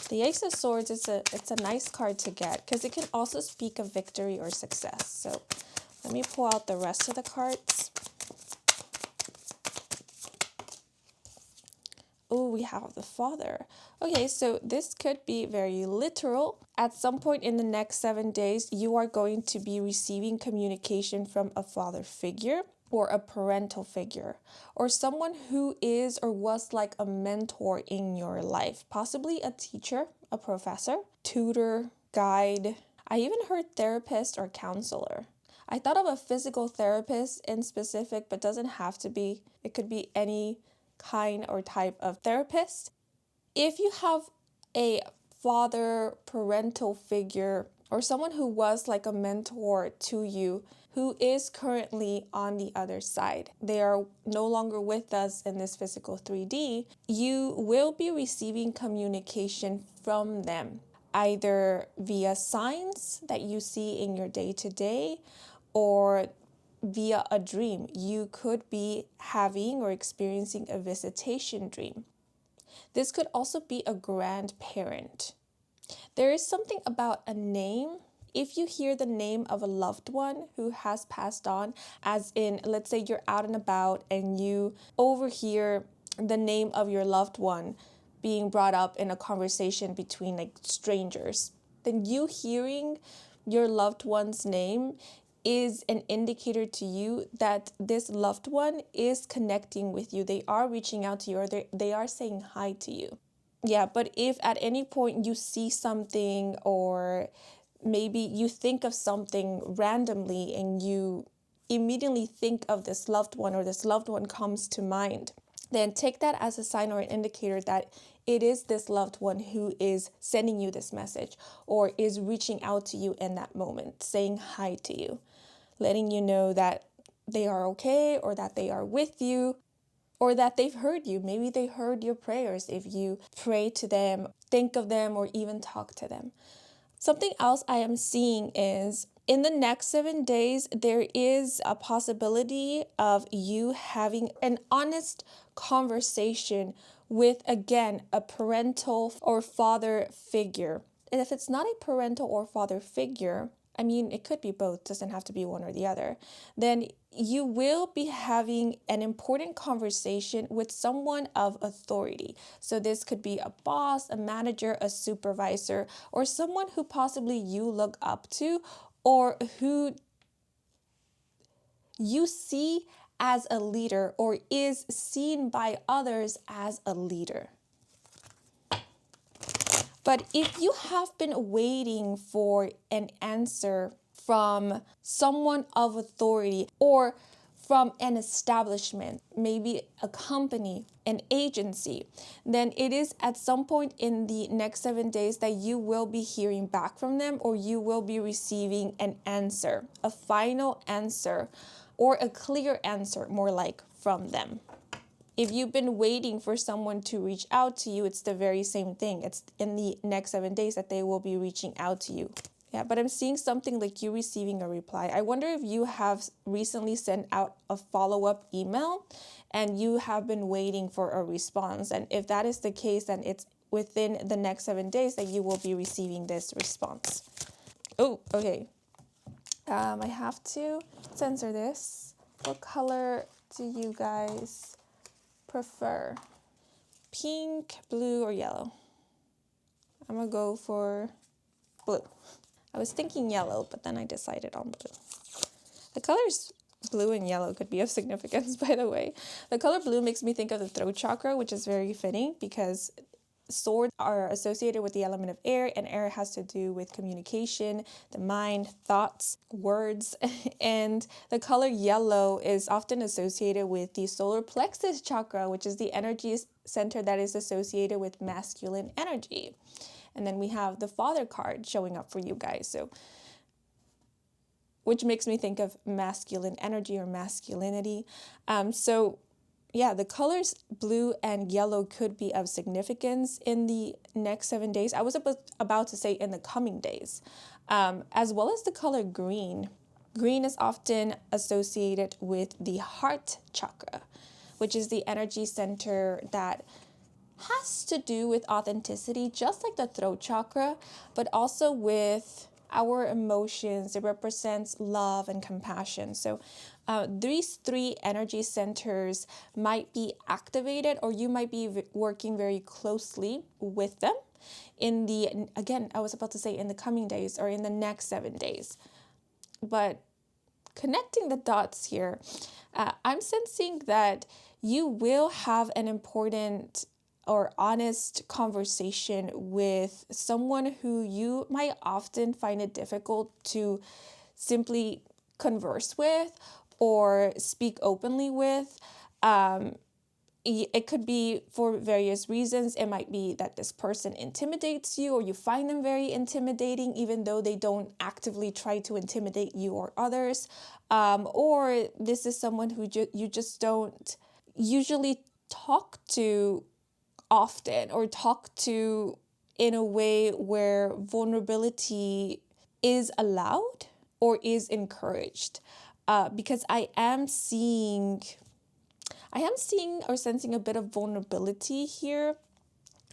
The Ace of Swords it's a nice card to get because it can also speak of victory or success. So let me pull out the rest of the cards. Oh, we have the Father. Okay, so this could be very literal. At some point in the next 7 days, you are going to be receiving communication from a father figure or a parental figure, or someone who is or was like a mentor in your life, possibly a teacher, a professor, tutor, guide. I even heard therapist or counselor. I thought of a physical therapist in specific, but doesn't have to be. It could be any kind or type of therapist. If you have a father, parental figure, or someone who was like a mentor to you, who is currently on the other side, they are no longer with us in this physical 3D, you will be receiving communication from them, either via signs that you see in your day-to-day or via a dream. You could be having or experiencing a visitation dream. This could also be a grandparent. There is something about a name. If you hear the name of a loved one who has passed on, as in, let's say you're out and about and you overhear the name of your loved one being brought up in a conversation between like strangers, then you hearing your loved one's name is an indicator to you that this loved one is connecting with you. They are reaching out to you, or they are saying hi to you. Yeah, but if at any point you see something, or maybe you think of something randomly and you immediately think of this loved one, or this loved one comes to mind, then take that as a sign or an indicator that it is this loved one who is sending you this message or is reaching out to you in that moment, saying hi to you, letting you know that they are okay, or that they are with you, or that they've heard you. Maybe they heard your prayers if you pray to them, think of them, or even talk to them. Something else I am seeing is in the next 7 days, there is a possibility of you having an honest conversation with, again, a parental or father figure. And if it's not a parental or father figure, I mean, it could be both, doesn't have to be one or the other, then you will be having an important conversation with someone of authority. So this could be a boss, a manager, a supervisor, or someone who possibly you look up to, or who you see as a leader or is seen by others as a leader. But if you have been waiting for an answer from someone of authority or from an establishment, maybe a company, an agency, then it is at some point in the next 7 days that you will be hearing back from them, or you will be receiving an answer, a final answer, or a clear answer, more like, from them. If you've been waiting for someone to reach out to you, it's the very same thing. It's in the next 7 days that they will be reaching out to you. Yeah, but I'm seeing something like you receiving a reply. I wonder if you have recently sent out a follow-up email and you have been waiting for a response. And if that is the case, then it's within the next 7 days that you will be receiving this response. Oh, okay. I have to censor this. What color do you guys prefer? Pink, blue, or yellow? I'm gonna go for blue. I was thinking yellow, but then I decided on blue. The colors blue and yellow could be of significance, by the way. The color blue makes me think of the throat chakra, which is very fitting because swords are associated with the element of air, and air has to do with communication, the mind, thoughts, words. And the color yellow is often associated with the solar plexus chakra, which is the energy center that is associated with masculine energy. And then we have the father card showing up for you guys, so which makes me think of masculine energy or masculinity. Yeah, the colors blue and yellow could be of significance in the next 7 days. I was about to say in the coming days, as well as the color green. Green is often associated with the heart chakra, which is the energy center that has to do with authenticity, just like the throat chakra, but also with our emotions. It represents love and compassion. So these three energy centers might be activated, or you might be working very closely with them in the, again, I was about to say in the coming days or in the next 7 days. But connecting the dots here, I'm sensing that you will have an important or honest conversation with someone who you might often find it difficult to simply converse with or speak openly with. It could be for various reasons. It might be that this person intimidates you, or you find them very intimidating, even though they don't actively try to intimidate you or others. Or this is someone who you just don't usually talk to often, or talk to in a way where vulnerability is allowed or is encouraged. Because I am seeing or sensing a bit of vulnerability here,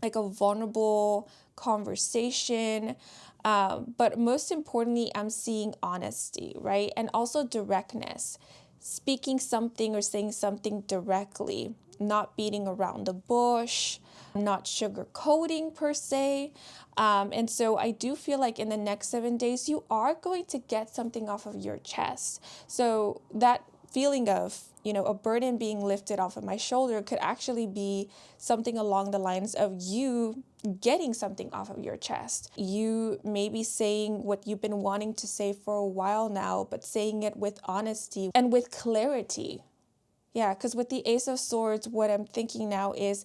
like a vulnerable conversation. But most importantly, I'm seeing honesty, right? And also directness, speaking something or saying something directly, not beating around the bush, not sugarcoating per se. And so I do feel like in the next 7 days, you are going to get something off of your chest. So that feeling of, a burden being lifted off of my shoulder could actually be something along the lines of you getting something off of your chest. You may be saying what you've been wanting to say for a while now, but saying it with honesty and with clarity. Yeah, because with the Ace of Swords, what I'm thinking now is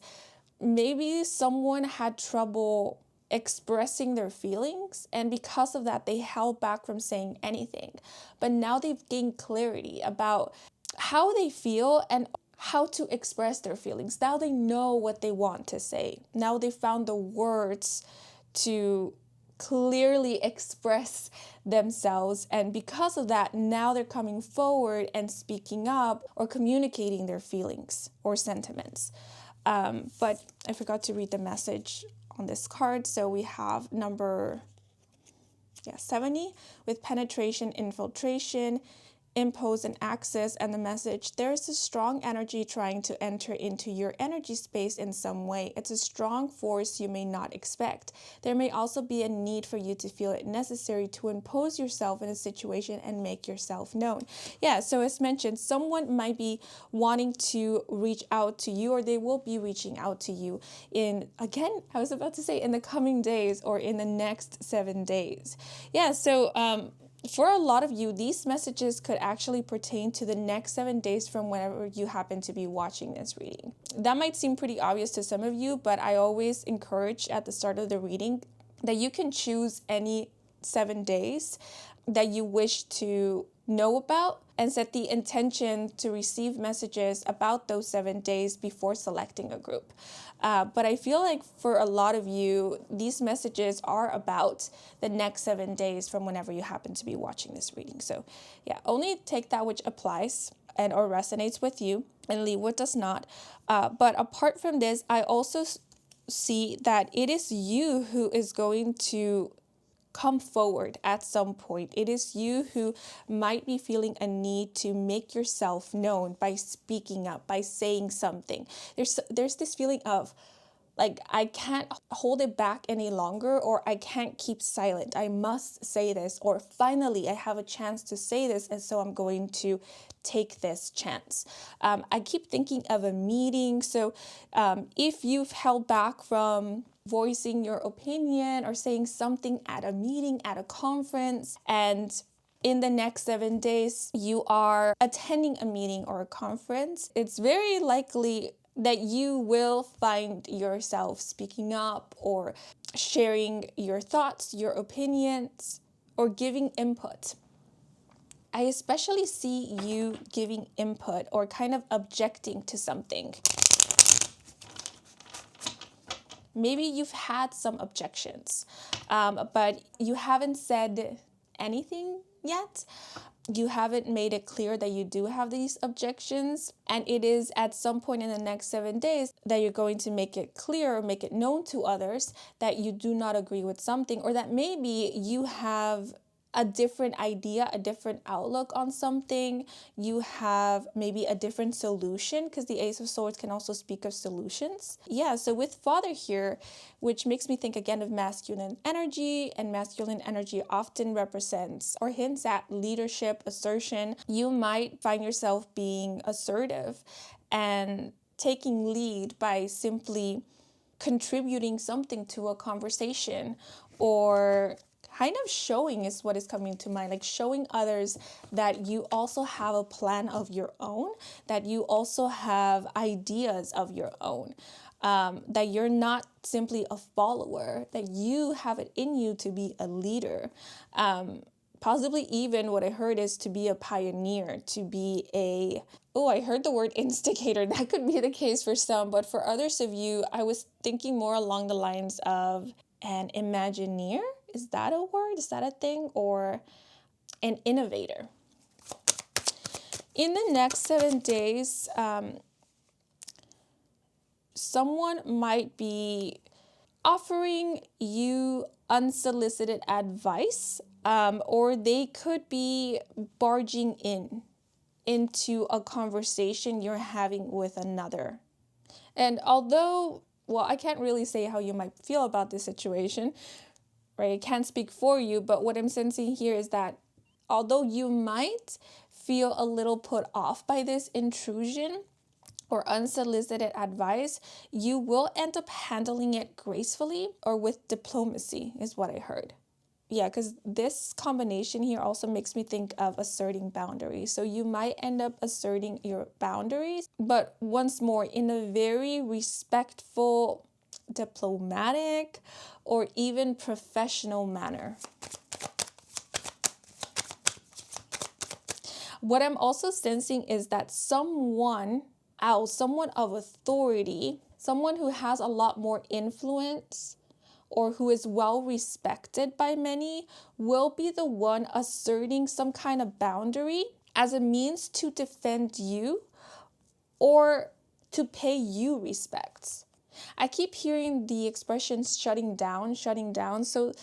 maybe someone had trouble expressing their feelings, and because of that, they held back from saying anything. But now they've gained clarity about how they feel and how to express their feelings. Now they know what they want to say. Now they found the words to clearly express themselves, and because of that, now they're coming forward and speaking up or communicating their feelings or sentiments. But I forgot to read the message on this card. So we have number 70 with penetration, infiltration. impose an access and the message, there's a strong energy trying to enter into your energy space in some way. It's a strong force you may not expect. There may also be a need for you to feel it necessary to impose yourself in a situation and make yourself known. Yeah, so as mentioned, someone might be wanting to reach out to you, or they will be reaching out to you in the coming days or in the next 7 days. Yeah, so for a lot of you, these messages could actually pertain to the next 7 days from whenever you happen to be watching this reading. That might seem pretty obvious to some of you, but I always encourage at the start of the reading that you can choose any 7 days that you wish to know about and set the intention to receive messages about those 7 days before selecting a group. But I feel like for a lot of you, these messages are about the next 7 days from whenever you happen to be watching this reading. So yeah, only take that which applies and or resonates with you and leave what does not. But apart from this, I also see that it is you who is going to come forward at some point. It is you who might be feeling a need to make yourself known by speaking up, by saying something. There's this feeling of like, I can't hold it back any longer, or I can't keep silent. I must say this, or finally I have a chance to say this, and so I'm going to take this chance. I keep thinking of a meeting. So if you've held back from voicing your opinion or saying something at a meeting, at a conference, and in the next 7 days you are attending a meeting or a conference, it's very likely that you will find yourself speaking up or sharing your thoughts, your opinions, or giving input. I especially see you giving input or kind of objecting to something. Maybe you've had some objections, but you haven't said anything yet. You haven't made it clear that you do have these objections, and it is at some point in the next 7 days that you're going to make it clear or make it known to others that you do not agree with something, or that maybe you have a different idea, a different outlook on something. You have maybe a different solution, because the Ace of Swords can also speak of solutions. Yeah, so with Father here, which makes me think again of masculine energy, and masculine energy often represents or hints at leadership, assertion. You might find yourself being assertive and taking lead by simply contributing something to a conversation, or kind of showing is what is coming to mind, like showing others that you also have a plan of your own, that you also have ideas of your own, that you're not simply a follower, that you have it in you to be a leader. Possibly even what I heard is to be a pioneer, to be I heard the word instigator. That could be the case for some, but for others of you, I was thinking more along the lines of an Imagineer. Is that a word? Is that a thing? Or an innovator. In the next 7 days, someone might be offering you unsolicited advice, or they could be barging into a conversation you're having with another. And although, I can't really say how you might feel about this situation, right? I can't speak for you, but what I'm sensing here is that although you might feel a little put off by this intrusion or unsolicited advice, you will end up handling it gracefully or with diplomacy, is what I heard. Yeah, because this combination here also makes me think of asserting boundaries. So you might end up asserting your boundaries, but once more, in a very respectful, diplomatic, or even professional manner. What I'm also sensing is that someone of authority, someone who has a lot more influence, or who is well respected by many, will be the one asserting some kind of boundary as a means to defend you or to pay you respect. I keep hearing the expression shutting down. So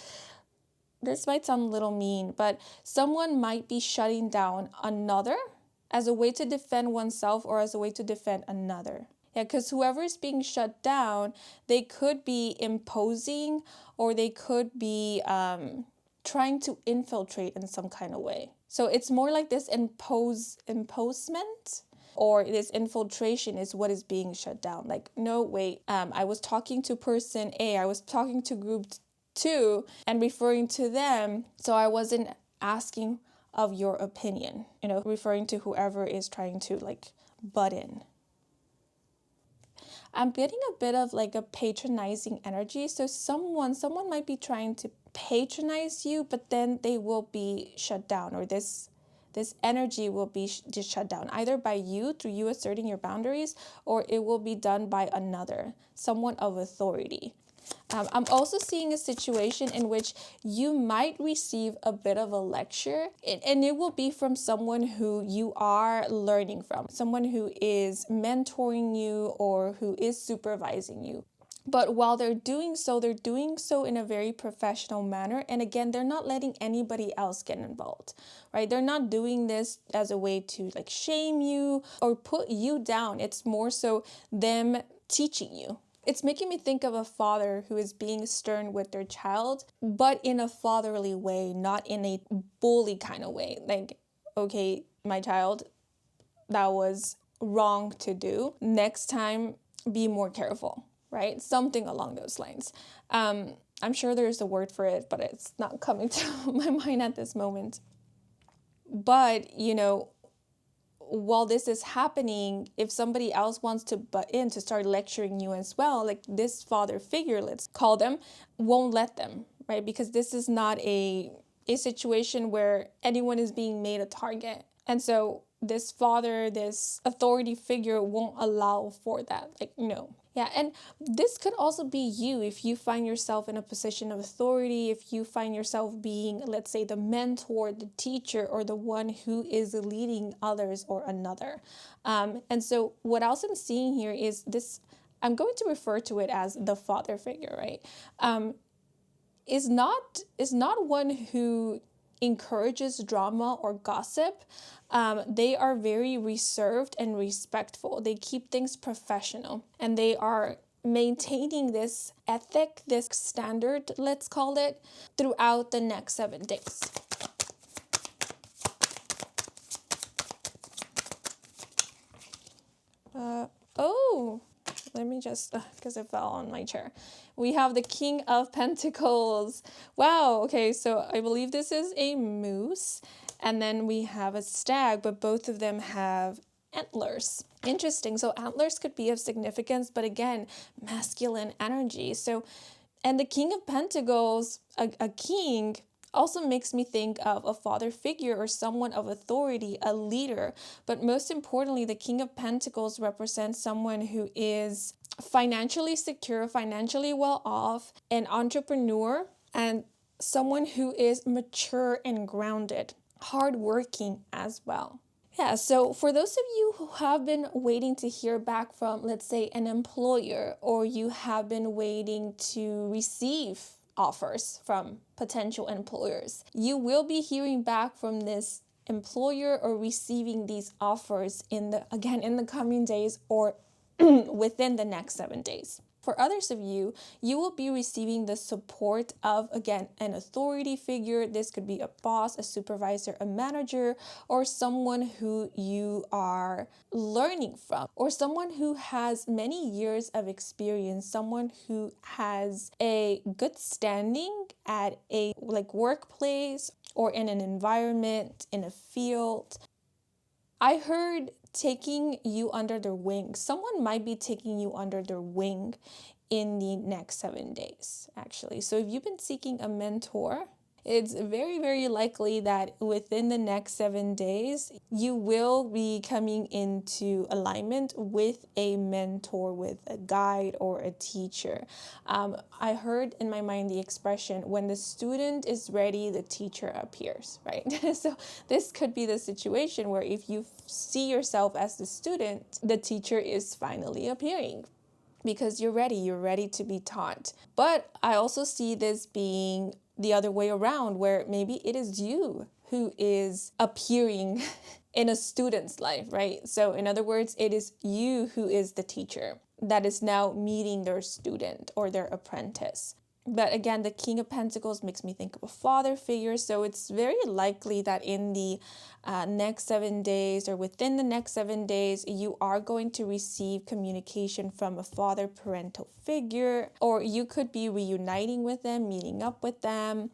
this might sound a little mean, but someone might be shutting down another as a way to defend oneself or as a way to defend another. Yeah, because whoever is being shut down, they could be imposing or they could be trying to infiltrate in some kind of way. So it's more like this imposement or this infiltration is what is being shut down. Like, no, wait, I was talking to person A, I was talking to group 2 and referring to them, so I wasn't asking of your opinion, referring to whoever is trying to like butt in. I'm getting a bit of like a patronizing energy. So someone might be trying to patronize you, but then they will be shut down, or this energy will be just shut down either by you through you asserting your boundaries, or it will be done by another, someone of authority. I'm also seeing a situation in which you might receive a bit of a lecture, and it will be from someone who you are learning from, someone who is mentoring you or who is supervising you. But while they're doing so in a very professional manner. And again, they're not letting anybody else get involved, right? They're not doing this as a way to like shame you or put you down. It's more so them teaching you. It's making me think of a father who is being stern with their child, but in a fatherly way, not in a bully kind of way. Like, okay, my child, that was wrong to do. Next time, be more careful, right? Something along those lines. I'm sure there's a word for it, but it's not coming to my mind at this moment. But, while this is happening, if somebody else wants to butt in to start lecturing you as well, like this father figure, let's call them, won't let them, right? Because this is not a situation where anyone is being made a target. And so this father, this authority figure won't allow for that. Like, no. Yeah, and this could also be you if you find yourself in a position of authority, if you find yourself being, let's say, the mentor, the teacher, or the one who is leading others or another. And so what else I'm seeing here is this, I'm going to refer to it as the father figure, right? Is not one who encourages drama or gossip. They are very reserved and respectful. They keep things professional, and they are maintaining this ethic, this standard, let's call it, throughout the next 7 days. Let me just, because it fell on my chair. We have the King of Pentacles. Wow, okay, so I believe this is a moose. And then we have a stag, but both of them have antlers. Interesting. So antlers could be of significance, but again, masculine energy. So, and the King of Pentacles, a king, also makes me think of a father figure or someone of authority, a leader. But most importantly, the King of Pentacles represents someone who is financially secure, financially well off, an entrepreneur, and someone who is mature and grounded, hardworking as well. Yeah, so for those of you who have been waiting to hear back from, let's say, an employer, or you have been waiting to receive offers from potential employers, you will be hearing back from this employer or receiving these offers in the coming days or within the next 7 days. For others of you, you will be receiving the support of, again, an authority figure. This could be a boss, a supervisor, a manager, or someone who you are learning from, or someone who has many years of experience, someone who has a good standing at a workplace or in an environment, in a field. I heard taking you under their wing. Someone might be taking you under their wing in the next 7 days, actually. So if you've been seeking a mentor, it's very, very likely that within the next 7 days, you will be coming into alignment with a mentor, with a guide or a teacher. I heard in my mind the expression, when the student is ready, the teacher appears, right? So this could be the situation where if you see yourself as the student, the teacher is finally appearing, because you're ready to be taught. But I also see this being the other way around, where maybe it is you who is appearing in a student's life, right? So in other words, it is you who is the teacher that is now meeting their student or their apprentice. But again, the King of Pentacles makes me think of a father figure. So it's very likely that in the next 7 days or within the next 7 days, you are going to receive communication from a father parental figure, or you could be reuniting with them, meeting up with them,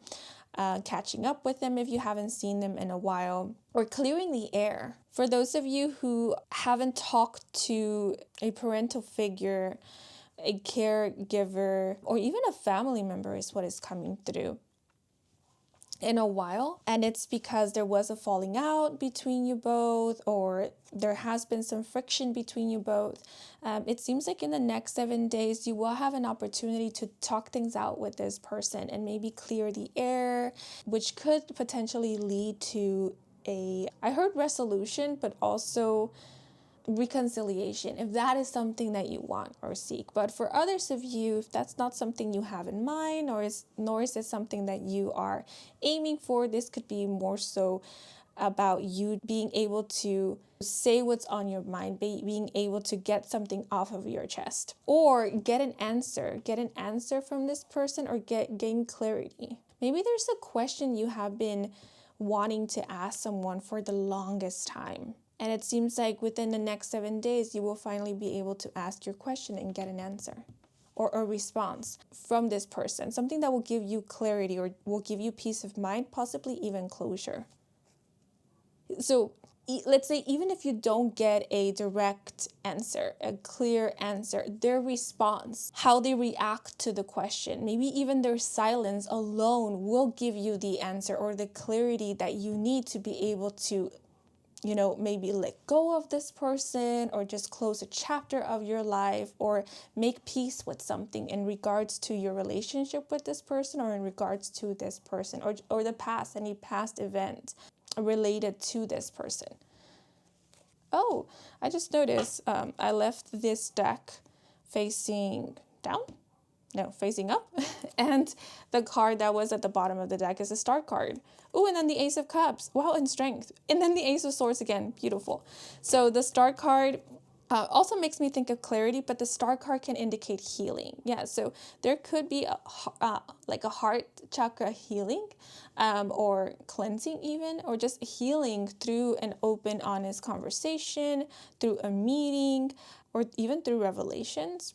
catching up with them if you haven't seen them in a while, or clearing the air. For those of you who haven't talked to a parental figure, a caregiver, or even a family member is what is coming through in a while, and it's because there was a falling out between you both, or there has been some friction between you both. It seems like in the next 7 days you will have an opportunity to talk things out with this person and maybe clear the air, which could potentially lead to I heard resolution, but also reconciliation, if that is something that you want or seek. But for others of you, if that's not something you have in mind, nor is it something that you are aiming for, this could be more so about you being able to say what's on your mind, being able to get something off of your chest, or get an answer from this person, or gain clarity. Maybe there's a question you have been wanting to ask someone for the longest time. And it seems like within the next 7 days, you will finally be able to ask your question and get an answer or a response from this person. Something that will give you clarity or will give you peace of mind, possibly even closure. So let's say even if you don't get a direct answer, a clear answer, their response, how they react to the question, maybe even their silence alone will give you the answer or the clarity that you need to be able to maybe let go of this person, or just close a chapter of your life, or make peace with something in regards to your relationship with this person, or in regards to this person, or any past event related to this person. Oh, I just noticed I left this deck facing down. No, facing up. And the card that was at the bottom of the deck is a Star card. Oh, and then the Ace of Cups. Wow, and Strength. And then the Ace of Swords again. Beautiful. So the Star card also makes me think of clarity, but the Star card can indicate healing. Yeah, so there could be like a heart chakra healing, or cleansing even, or just healing through an open, honest conversation, through a meeting, or even through revelations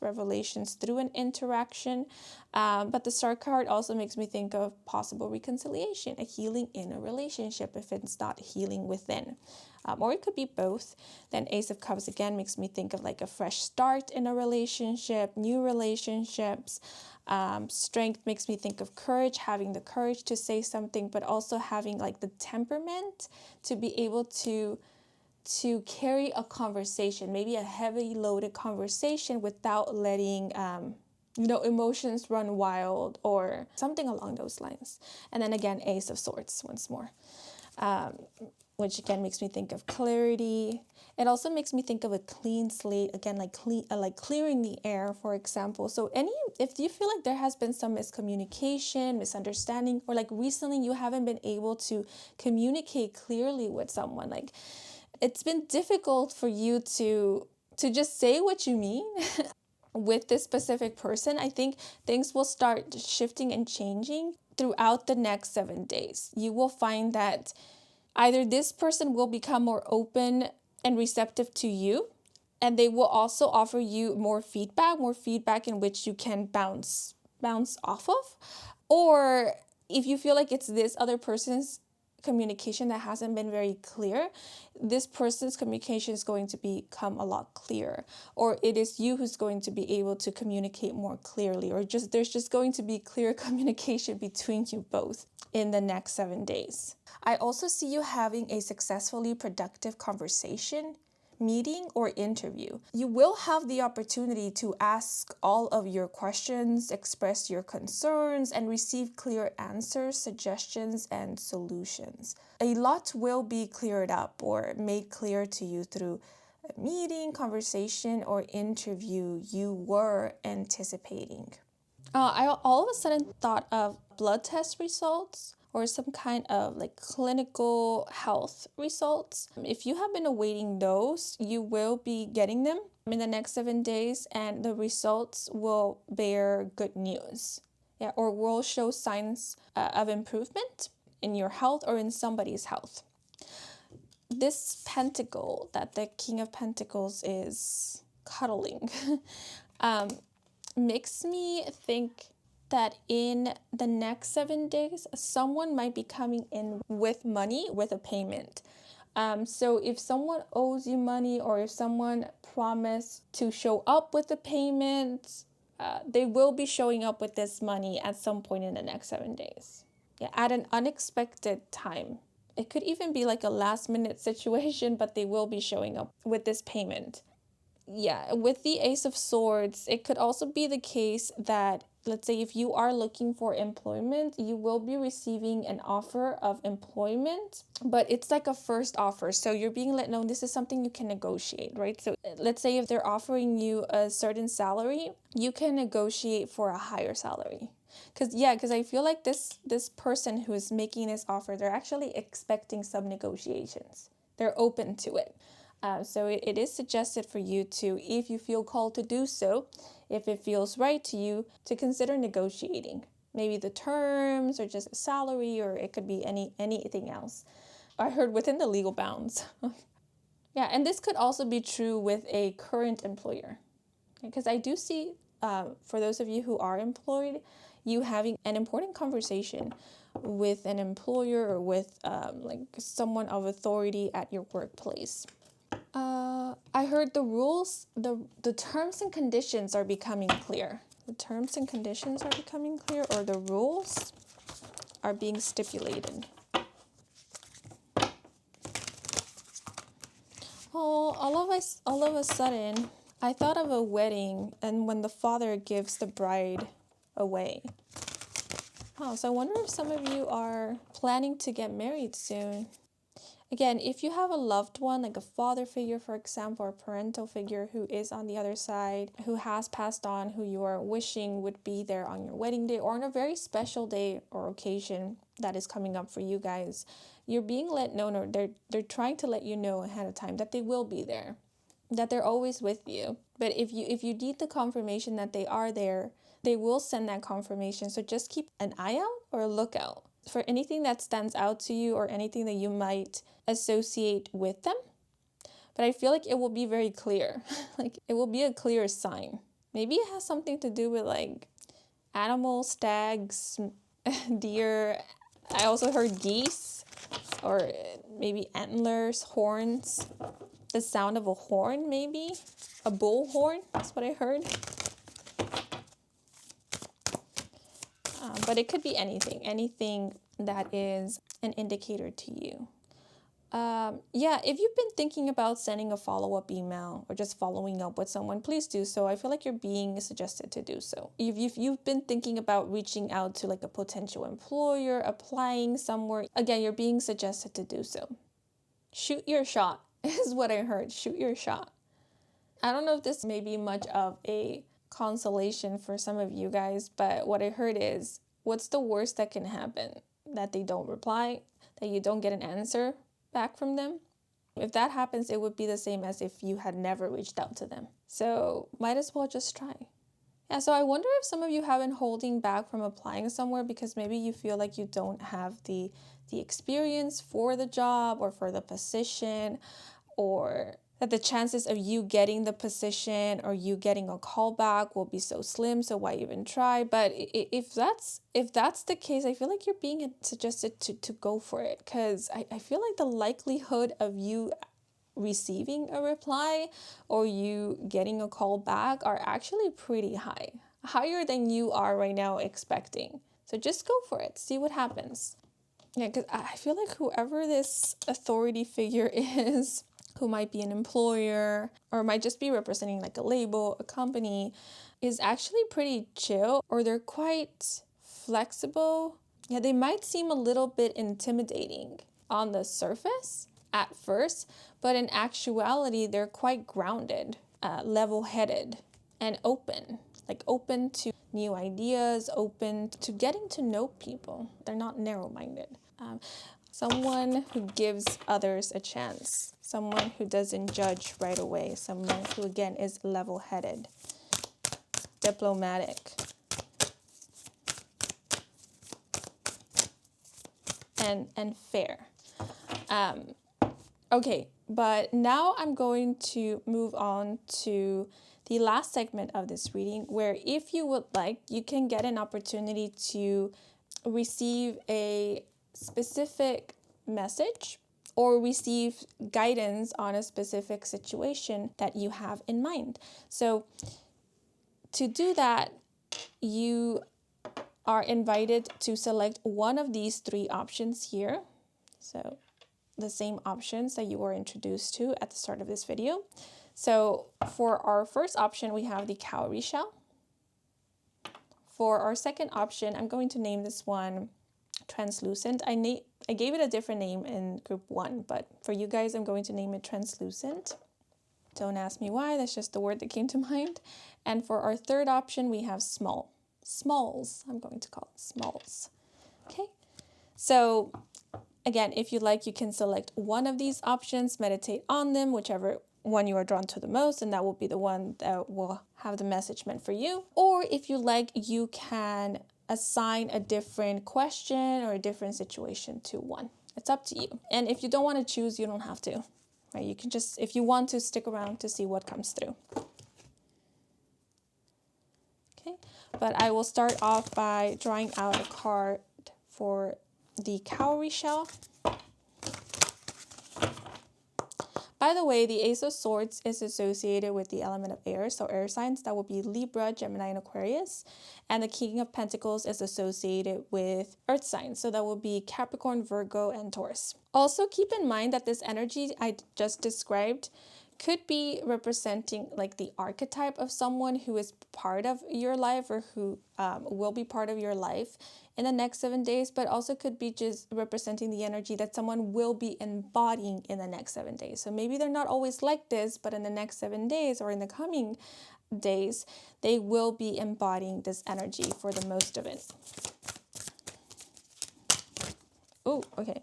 through an interaction. But the Star card also makes me think of possible reconciliation, a healing in a relationship if it's not healing within. Or it could be both. Then Ace of Cups again makes me think of like a fresh start in a relationship, new relationships. Strength makes me think of courage, having the courage to say something, but also having like the temperament to be able to carry a conversation, maybe a heavy loaded conversation, without letting emotions run wild or something along those lines. And then again, Ace of Swords once more, which again makes me think of clarity. It also makes me think of a clean slate, again, like clearing the air, for example. So if you feel like there has been some miscommunication, misunderstanding, or like recently you haven't been able to communicate clearly with someone, like it's been difficult for you to just say what you mean with this specific person, I think things will start shifting and changing throughout the next 7 days. You will find that either this person will become more open and receptive to you, and they will also offer you more feedback in which you can bounce off of. Or if you feel like it's this other person's communication that hasn't been very clear, this person's communication is going to become a lot clearer, or it is you who's going to be able to communicate more clearly, or there's just going to be clear communication between you both in the next 7 days. I also see you having a successfully productive conversation, meeting, or interview. You will have the opportunity to ask all of your questions, express your concerns, and receive clear answers, suggestions, and solutions. A lot will be cleared up or made clear to you through a meeting, conversation, or interview you were anticipating. I all of a sudden thought of blood test results or some kind of like clinical health results. If you have been awaiting those, you will be getting them in the next 7 days, and the results will bear good news. Yeah, or will show signs of improvement in your health or in somebody's health. This pentacle that the King of Pentacles is cuddling makes me think that in the next 7 days, someone might be coming in with money, with a payment. So if someone owes you money, or if someone promised to show up with the payment, they will be showing up with this money at some point in the next 7 days. Yeah, at an unexpected time. It could even be like a last minute situation, but they will be showing up with this payment. Yeah, with the Ace of Swords, it could also be the case that, let's say, if you are looking for employment, you will be receiving an offer of employment, but it's like a first offer. So you're being let know this is something you can negotiate, right? So let's say if they're offering you a certain salary, you can negotiate for a higher salary. Because I feel like this person who is making this offer, they're actually expecting some negotiations. They're open to it. So it is suggested for you to, if you feel called to do so, if it feels right to you, to consider negotiating. Maybe the terms or just a salary, or it could be anything else. I heard within the legal bounds. Yeah, and this could also be true with a current employer. Because I do see, for those of you who are employed, you having an important conversation with an employer or with like someone of authority at your workplace. I heard the rules, the terms and conditions are becoming clear. The terms and conditions are becoming clear, or the rules are being stipulated. Oh, all of a sudden, I thought of a wedding, and when the father gives the bride away. Oh, so I wonder if some of you are planning to get married soon. Again, if you have a loved one, like a father figure, for example, or a parental figure who is on the other side, who has passed on, who you are wishing would be there on your wedding day or on a very special day or occasion that is coming up for you guys, you're being let know, or they're trying to let you know ahead of time that they will be there, that they're always with you. But if you need the confirmation that they are there, they will send that confirmation. So just keep an eye out or a lookout for anything that stands out to you or anything that you might associate with them. But I feel like it will be very clear. Like it will be a clear sign. Maybe it has something to do with like animals, stags, deer. I also heard geese, or maybe antlers, horns. The sound of a horn, maybe a bullhorn. That's what I heard. But it could be anything that is an indicator to you. Yeah, if you've been thinking about sending a follow-up email or just following up with someone, please do so. I feel like you're being suggested to do so. If you've been thinking about reaching out to like a potential employer, applying somewhere, again, you're being suggested to do so. Shoot your shot is what I heard. Shoot your shot. I don't know if this may be much of a consolation for some of you guys, but what I heard is, what's the worst that can happen? That they don't reply, that you don't get an answer back from them? If that happens, it would be the same as if you had never reached out to them. So might as well just try. Yeah, so I wonder if some of you have been holding back from applying somewhere because maybe you feel like you don't have the experience for the job or for the position, or that the chances of you getting the position or you getting a call back will be so slim, so why even try? But if that's the case, I feel like you're being suggested to go for it, because I feel like the likelihood of you receiving a reply or you getting a call back are actually pretty high, higher than you are right now expecting. So just go for it, see what happens. Yeah, because I feel like whoever this authority figure is, who might be an employer or might just be representing like a label, a company, is actually pretty chill, or they're quite flexible. Yeah, they might seem a little bit intimidating on the surface at first, but in actuality, they're quite grounded, level-headed, and open to new ideas, open to getting to know people. They're not narrow-minded. Someone who gives others a chance. Someone who doesn't judge right away. Someone who, again, is level-headed, diplomatic, and fair. Okay, but now I'm going to move on to the last segment of this reading, where if you would like, you can get an opportunity to receive a specific message or receive guidance on a specific situation that you have in mind. So to do that, you are invited to select one of these three options here. So the same options that you were introduced to at the start of this video. So for our first option, we have the cowrie shell. For our second option, I'm going to name this one translucent. I gave it a different name in group 1, but for you guys, I'm going to name it translucent. Don't ask me why, that's just the word that came to mind. And for our third option, we have small. Smalls, I'm going to call it smalls. Okay, so again, if you like, you can select one of these options, meditate on them, whichever one you are drawn to the most, and that will be the one that will have the message meant for you. Or if you like, you can assign a different question or a different situation to one. It's up to you. And if you don't want to choose, you don't have to. Right? You can just, if you want to, stick around to see what comes through. Okay, but I will start off by drawing out a card for the cowrie shell. By the way, the Ace of Swords is associated with the element of air, so air signs, that will be Libra, Gemini, and Aquarius. And the King of Pentacles is associated with earth signs, so that will be Capricorn, Virgo, and Taurus. Also, keep in mind that this energy I just described could be representing like the archetype of someone who is part of your life or who will be part of your life in the next 7 days, but also could be just representing the energy that someone will be embodying in the next 7 days. So maybe they're not always like this, but in the next 7 days or in the coming days, they will be embodying this energy for the most of it. Oh, okay.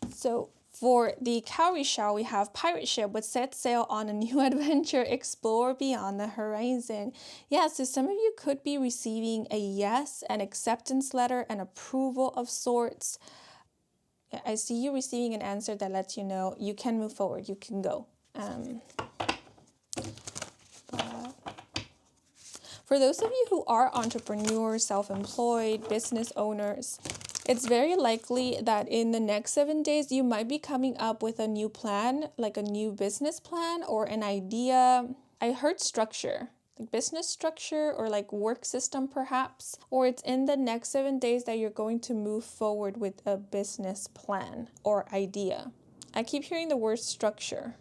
So for the cowrie shell, we have pirate ship would set sail on a new adventure, explore beyond the horizon. Yeah, so some of you could be receiving a yes, an acceptance letter, an approval of sorts. I see you receiving an answer that lets you know you can move forward, you can go. For those of you who are entrepreneurs, self-employed, business owners, it's very likely that in the next 7 days, you might be coming up with a new plan, like a new business plan or an idea. I heard structure, like business structure or like work system perhaps, or it's in the next 7 days that you're going to move forward with a business plan or idea. I keep hearing the word structure.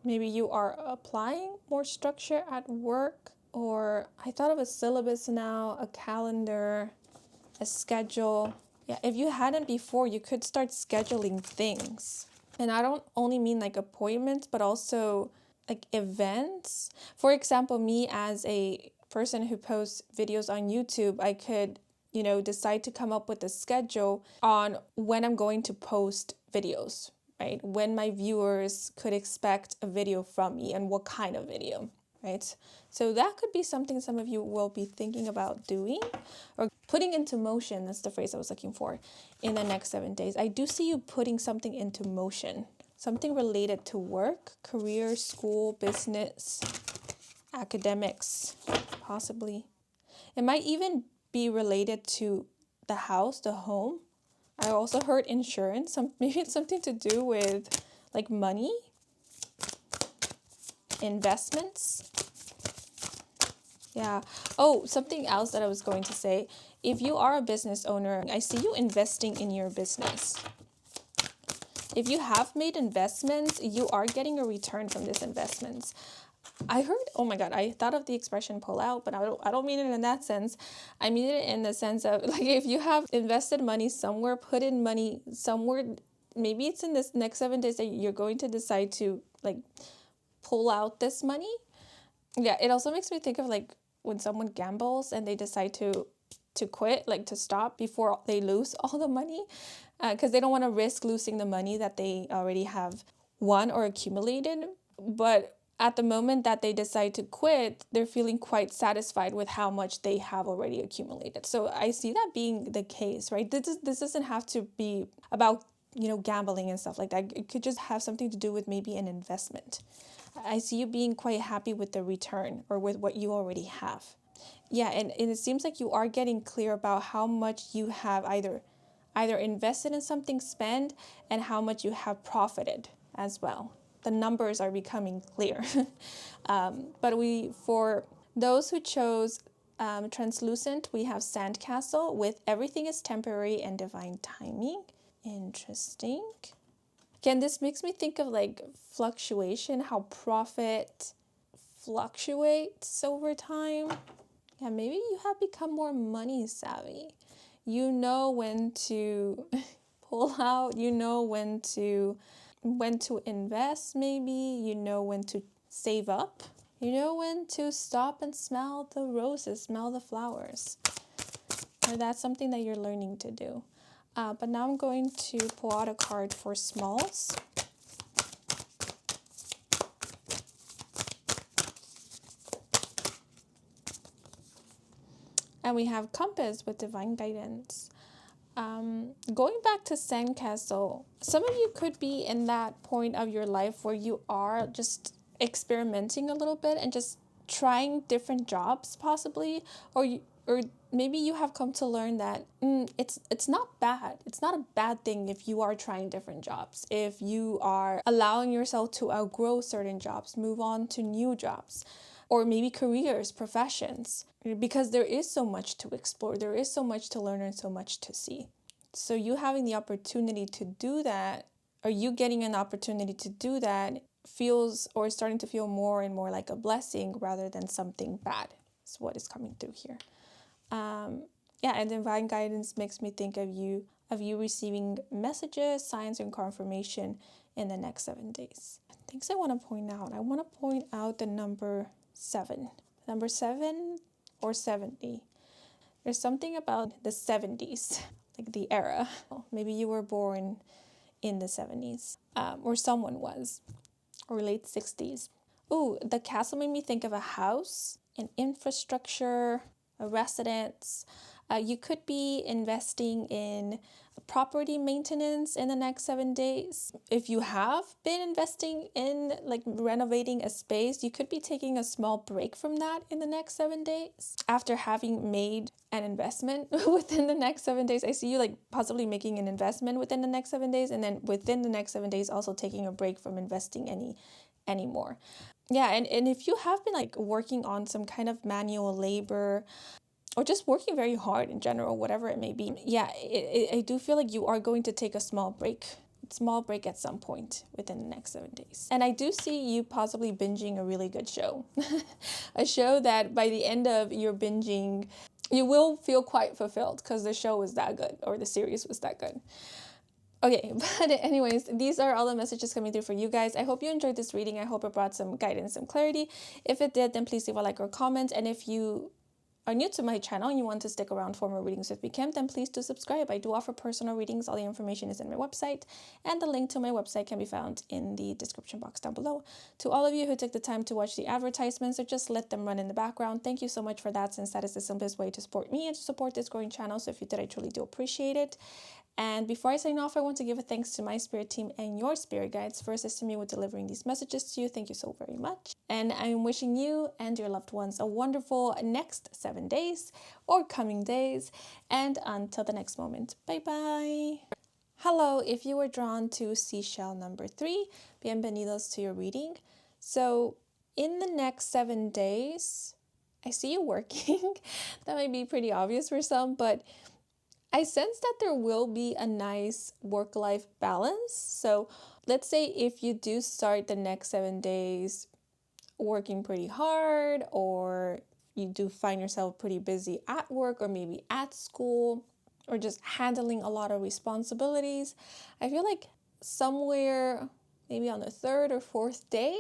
Maybe you are applying more structure at work, or I thought of a syllabus now, a calendar, a schedule. Yeah, if you hadn't before, you could start scheduling things. And I don't only mean like appointments, but also like events. For example, me as a person who posts videos on YouTube, I could, decide to come up with a schedule on when I'm going to post videos, right? When my viewers could expect a video from me and what kind of video, right? So that could be something some of you will be thinking about doing or putting into motion. That's the phrase I was looking for in the next 7 days. I do see you putting something into motion, something related to work, career, school, business, academics, possibly. It might even be related to the house, the home. I also heard insurance. Maybe it's something to do with like money, investments. Yeah. Oh, something else that I was going to say. If you are a business owner, I see you investing in your business. If you have made investments, you are getting a return from these investments. I heard, oh my God, I thought of the expression pull out, but I don't mean it in that sense. I mean it in the sense of like if you have invested money somewhere, put in money somewhere, maybe it's in this next 7 days that you're going to decide to like pull out this money. Yeah, it also makes me think of like when someone gambles and they decide to quit, like to stop before they lose all the money, because they don't want to risk losing the money that they already have won or accumulated. But at the moment that they decide to quit, they're feeling quite satisfied with how much they have already accumulated. So I see that being the case, right? This doesn't have to be about, gambling and stuff like that. It could just have something to do with maybe an investment. I see you being quite happy with the return or with what you already have. Yeah, and it seems like you are getting clear about how much you have either invested in something, spent, and how much you have profited as well. The numbers are becoming clear. But for those who chose translucent, we have sandcastle with everything is temporary and divine timing. Interesting. Again, this makes me think of like fluctuation, how profit fluctuates over time. Yeah, maybe you have become more money savvy. You know when to pull out, you know when to invest maybe, you know when to save up, you know when to stop and smell the roses, smell the flowers. Or that's something that you're learning to do. But now I'm going to pull out a card for smalls. And we have compass with divine guidance. Going back to sandcastle, some of you could be in that point of your life where you are just experimenting a little bit and just trying different jobs possibly, or maybe you have come to learn that it's not bad. It's not a bad thing if you are trying different jobs, if you are allowing yourself to outgrow certain jobs, move on to new jobs, or maybe careers, professions, because there is so much to explore, there is so much to learn and so much to see. So you having the opportunity to do that, or you getting an opportunity to do that, feels or is starting to feel more and more like a blessing rather than something bad. That's what is coming through here. And divine guidance makes me think of you receiving messages, signs, and confirmation in the next 7 days. Things I want to point out. I want to point out the number 7. Number 7 or 70. There's something about the 70s, like the era. Maybe you were born in the 70s, or someone was, or late 60s. Ooh, the castle made me think of a house, an infrastructure, a residence. You could be investing in property maintenance in the next 7 days. If you have been investing in like renovating a space, you could be taking a small break from that in the next 7 days. After having made an investment within the next 7 days, I see you like possibly making an investment within the next 7 days, and then within the next 7 days also taking a break from investing anymore. Yeah, and if you have been like working on some kind of manual labor, or just working very hard in general, whatever it may be. Yeah, I do feel like you are going to take a small break at some point within the next 7 days. And I do see you possibly binging a really good show. A show that by the end of your binging, you will feel quite fulfilled because the show was that good, or the series was that good. Okay, but anyways, these are all the messages coming through for you guys. I hope you enjoyed this reading. I hope it brought some guidance, some clarity. If it did, then please leave a like or comment. And if you are new to my channel and you want to stick around for more readings with me, Kim, then please do subscribe. I do offer personal readings. All the information is in my website, and the link to my website can be found in the description box down below. To all of you who took the time to watch the advertisements or just let them run in the background, thank you so much for that, since that is the simplest way to support me and to support this growing channel. So if you did, I truly do appreciate it. And before I sign off, I want to give a thanks to my spirit team and your spirit guides for assisting me with delivering these messages to you. Thank you so very much. And I'm wishing you and your loved ones a wonderful next 7 days or coming days. And until the next moment, bye-bye. Hello, if you were drawn to Seashell number 3, bienvenidos to your reading. So in the next 7 days, I see you working. That might be pretty obvious for some, but I sense that there will be a nice work-life balance. So let's say if you do start the next 7 days working pretty hard, or you do find yourself pretty busy at work or maybe at school, or just handling a lot of responsibilities, I feel like somewhere maybe on the 3rd or 4th day,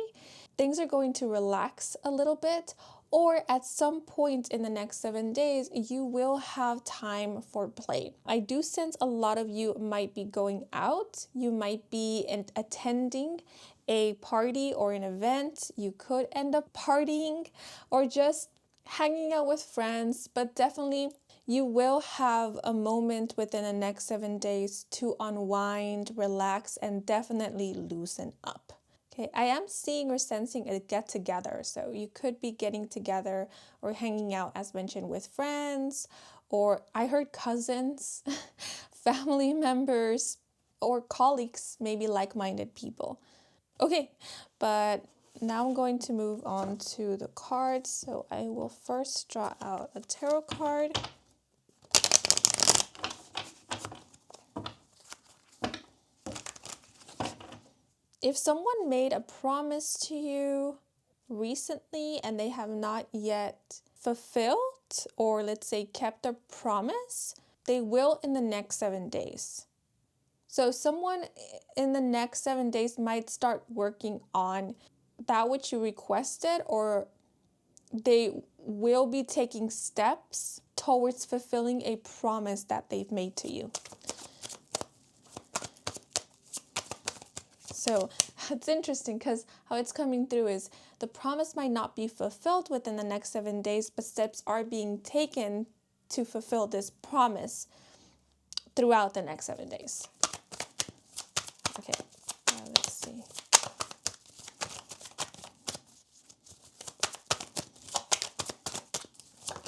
things are going to relax a little bit, or at some point in the next 7 days, you will have time for play. I do sense a lot of you might be going out. You might be attending a party or an event. You could end up partying or just hanging out with friends, but definitely you will have a moment within the next 7 days to unwind, relax, and definitely loosen up. Okay, I am seeing or sensing a get together. So you could be getting together or hanging out, as mentioned, with friends, or I heard cousins, family members, or colleagues, maybe like-minded people. Okay, but now I'm going to move on to the cards. So I will first draw out a tarot card. If someone made a promise to you recently and they have not yet fulfilled, or let's say kept their promise, they will in the next 7 days. So someone in the next 7 days might start working on that which you requested, or they will be taking steps towards fulfilling a promise that they've made to you. So it's interesting because how it's coming through is the promise might not be fulfilled within the next 7 days, but steps are being taken to fulfill this promise throughout the next 7 days. Okay, let's see.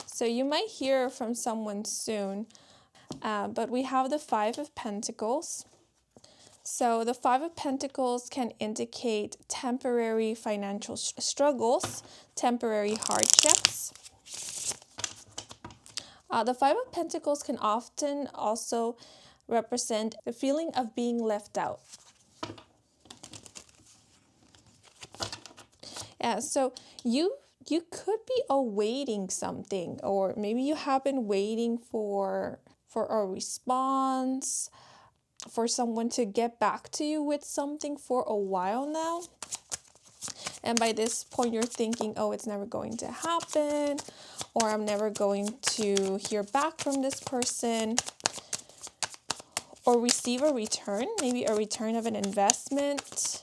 So you might hear from someone soon, but we have the Five of Pentacles. So the Five of Pentacles can indicate temporary financial struggles, temporary hardships. The Five of Pentacles can often also represent the feeling of being left out. Yeah, so you could be awaiting something, or maybe you have been waiting for a response, for someone to get back to you with something for a while now. And by this point, you're thinking, oh, it's never going to happen, or I'm never going to hear back from this person, or receive a return, maybe a return of an investment.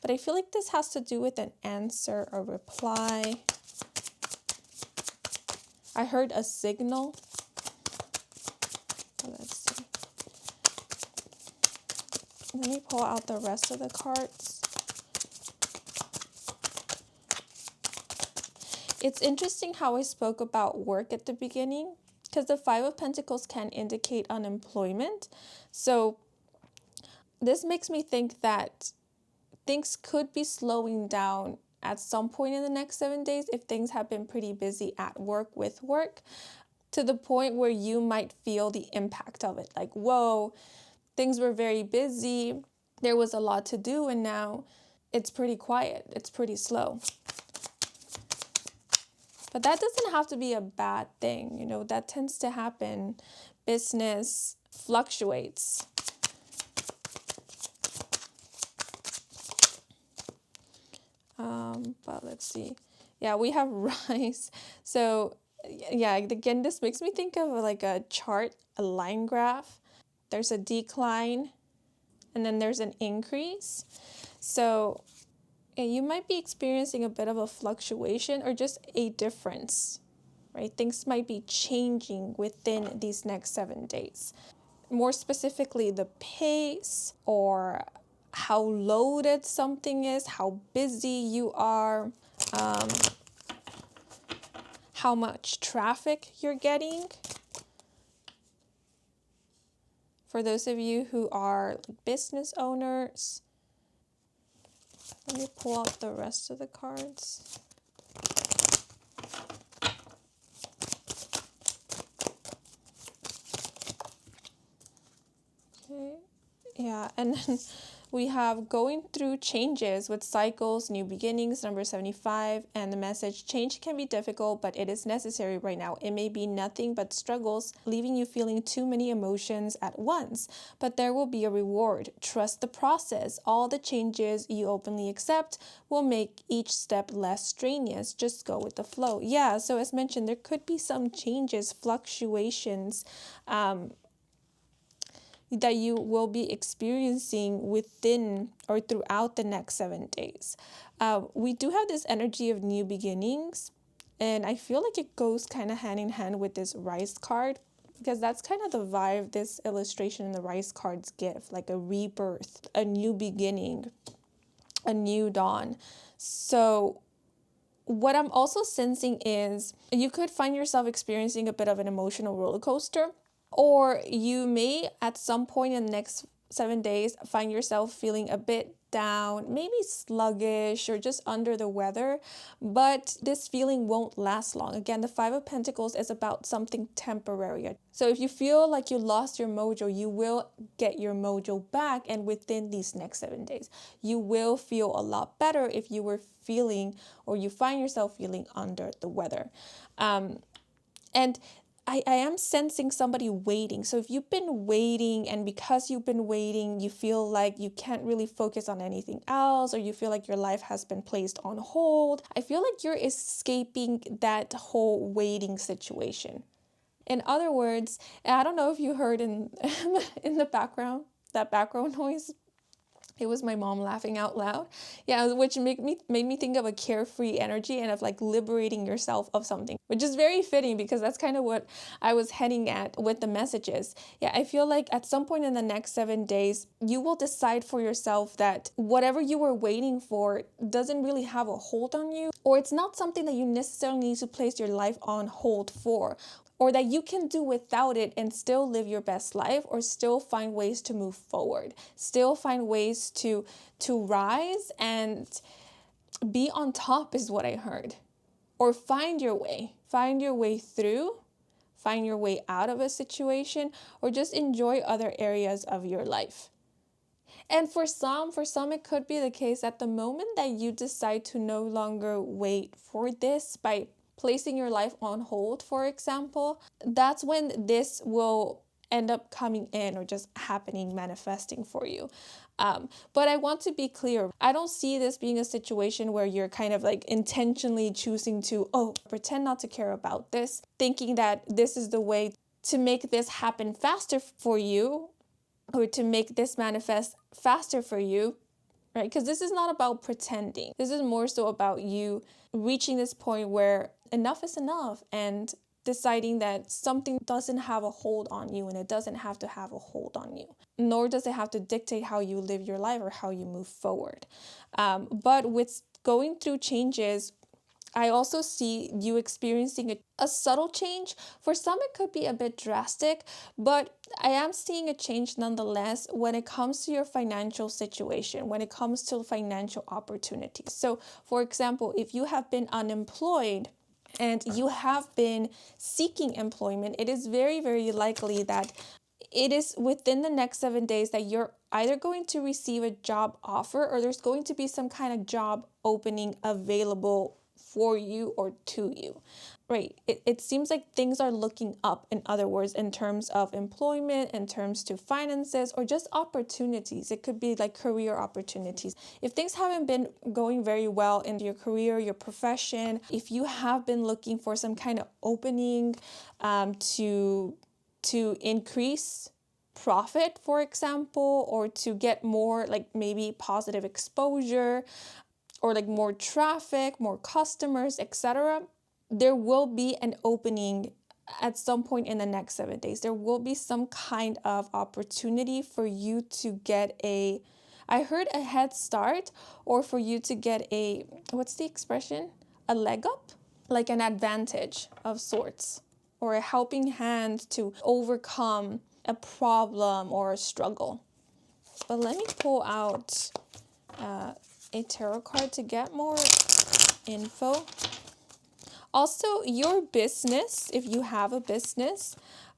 But I feel like this has to do with an answer, a reply. I heard a signal. Let's see. Let me pull out the rest of the cards. It's interesting how I spoke about work at the beginning, because the Five of Pentacles can indicate unemployment. So this makes me think that things could be slowing down at some point in the next 7 days if things have been pretty busy at work with work, to the point where you might feel the impact of it. Like, whoa, things were very busy, there was a lot to do, and now it's pretty quiet, it's pretty slow. But that doesn't have to be a bad thing, you know, that tends to happen. Business fluctuates. But let's see. Yeah, we have rise. So yeah, again, this makes me think of like a chart, a line graph. There's a decline and then there's an increase. So yeah, you might be experiencing a bit of a fluctuation or just a difference, right? Things might be changing within these next 7 days. More specifically, the pace, or how loaded something is, how busy you are, how much traffic you're getting. For those of you who are business owners, let me pull out the rest of the cards. Okay, Yeah, and then we have going through changes with cycles, new beginnings, number 75, and the message change can be difficult, but it is necessary right now. It may be nothing but struggles, leaving you feeling too many emotions at once, but there will be a reward. Trust the process. All the changes you openly accept will make each step less strenuous. Just go with the flow. Yeah, so as mentioned, there could be some changes, fluctuations, that you will be experiencing within or throughout the next 7 days. We do have this energy of new beginnings, and I feel like it goes kind of hand in hand with this rice card, because that's kind of the vibe this illustration in the rice cards give, like a rebirth, a new beginning, a new dawn. So what I'm also sensing is you could find yourself experiencing a bit of an emotional roller coaster, or you may at some point in the next 7 days find yourself feeling a bit down, maybe sluggish or just under the weather, but this feeling won't last long. Again, the Five of Pentacles is about something temporary. So if you feel like you lost your mojo, you will get your mojo back, and within these next 7 days, you will feel a lot better if you were feeling or you find yourself feeling under the weather. And I am sensing somebody waiting. So if you've been waiting, and because you've been waiting, you feel like you can't really focus on anything else, or you feel like your life has been placed on hold, I feel like you're escaping that whole waiting situation. In other words, I don't know if you heard in in the background, that background noise. It was my mom laughing out loud. Yeah, which made me think of a carefree energy and of like liberating yourself of something, which is very fitting because that's kind of what I was heading at with the messages. Yeah, I feel like at some point in the next 7 days, you will decide for yourself that whatever you were waiting for doesn't really have a hold on you, or it's not something that you necessarily need to place your life on hold for, or that you can do without it and still live your best life, or still find ways to move forward, still find ways to rise and be on top, is what I heard. Or find your way through, find your way out of a situation, or just enjoy other areas of your life. And for some it could be the case at the moment that you decide to no longer wait for this by placing your life on hold, for example, that's when this will end up coming in or just happening, manifesting for you. But I want to be clear. I don't see this being a situation where you're kind of like intentionally choosing to, pretend not to care about this, thinking that this is the way to make this happen faster for you, or to make this manifest faster for you, right? Because this is not about pretending. This is more so about you reaching this point where enough is enough, and deciding that something doesn't have a hold on you, and it doesn't have to have a hold on you, nor does it have to dictate how you live your life or how you move forward. But with going through changes, I also see you experiencing a subtle change. For some, it could be a bit drastic, but I am seeing a change nonetheless when it comes to your financial situation, when it comes to financial opportunities. So, for example, if you have been unemployed and you have been seeking employment, it is very, very likely that it is within the next 7 days that you're either going to receive a job offer, or there's going to be some kind of job opening available for you or to you, right? It seems like things are looking up, in other words, in terms of employment, in terms to finances, or just opportunities. It could be like career opportunities. If things haven't been going very well in your career, your profession, if you have been looking for some kind of opening to increase profit, for example, or to get more like maybe positive exposure, or like more traffic, more customers, etc., there will be an opening at some point in the next 7 days. There will be some kind of opportunity for you to get I heard a head start, or for you to get what's the expression? A leg up? Like an advantage of sorts, or a helping hand to overcome a problem or a struggle. But let me pull out a tarot card to get more info. Also, your business, if you have a business,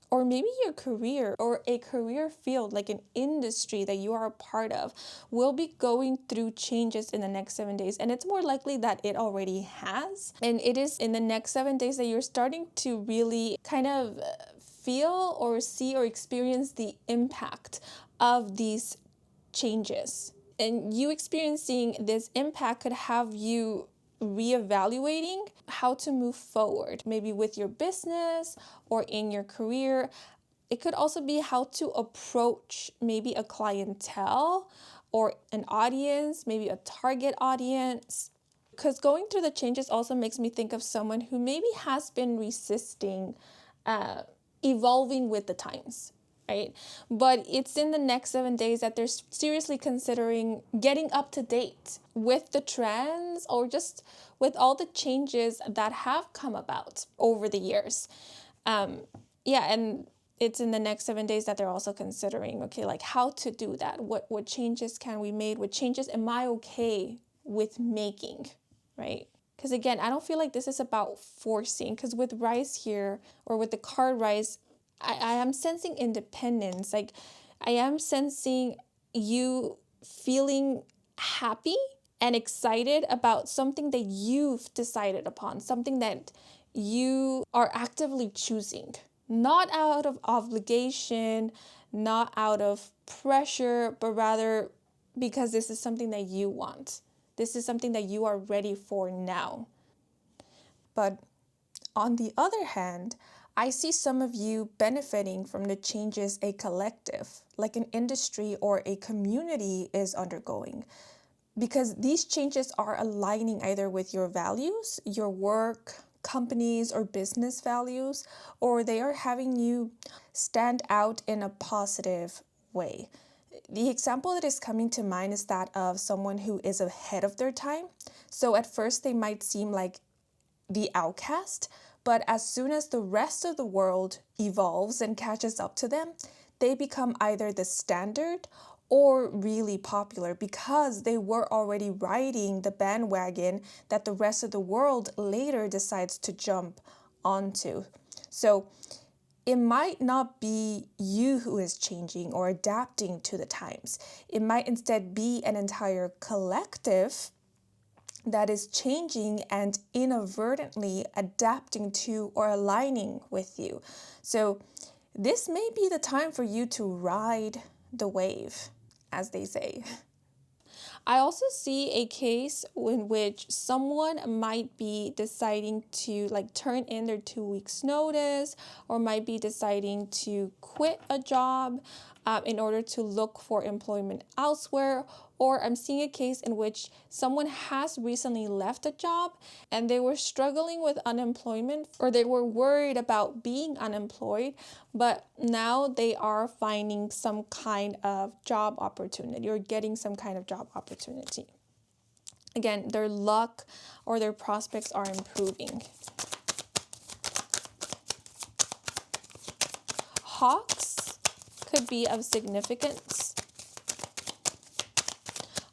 or maybe your career or a career field, like an industry that you are a part of, will be going through changes in the next 7 days. And it's more likely that it already has. And it is in the next 7 days that you're starting to really kind of feel or see or experience the impact of these changes. And you experiencing this impact could have you reevaluating how to move forward, maybe with your business or in your career. It could also be how to approach maybe a clientele or an audience, maybe a target audience. Because going through the changes also makes me think of someone who maybe has been resisting evolving with the times, right? But it's in the next 7 days that they're seriously considering getting up to date with the trends or just with all the changes that have come about over the years. And it's in the next 7 days that they're also considering, okay, like how to do that. What changes can we make? What changes am I okay with making, right? Because again, I don't feel like this is about forcing, because with Rise here, or with the card Rise, I am sensing independence. Like I am sensing you feeling happy and excited about something that you've decided upon, something that you are actively choosing, not out of obligation, not out of pressure, but rather because this is something that you want. This is something that you are ready for now. But on the other hand, I see some of you benefiting from the changes a collective, like an industry or a community, is undergoing. Because these changes are aligning either with your values, your work, companies, or business values, or they are having you stand out in a positive way. The example that is coming to mind is that of someone who is ahead of their time. So at first they might seem like the outcast, but as soon as the rest of the world evolves and catches up to them, they become either the standard or really popular because they were already riding the bandwagon that the rest of the world later decides to jump onto. So it might not be you who is changing or adapting to the times. It might instead be an entire collective that is changing and inadvertently adapting to or aligning with you. So this may be the time for you to ride the wave, as they say. I also see a case in which someone might be deciding to turn in their 2 weeks notice, or might be deciding to quit a job in order to look for employment elsewhere. Or I'm seeing a case in which someone has recently left a job and they were struggling with unemployment, or they were worried about being unemployed, but now they are finding some kind of job opportunity or getting some kind of job opportunity. Again, their luck or their prospects are improving. Hawks could be of significance.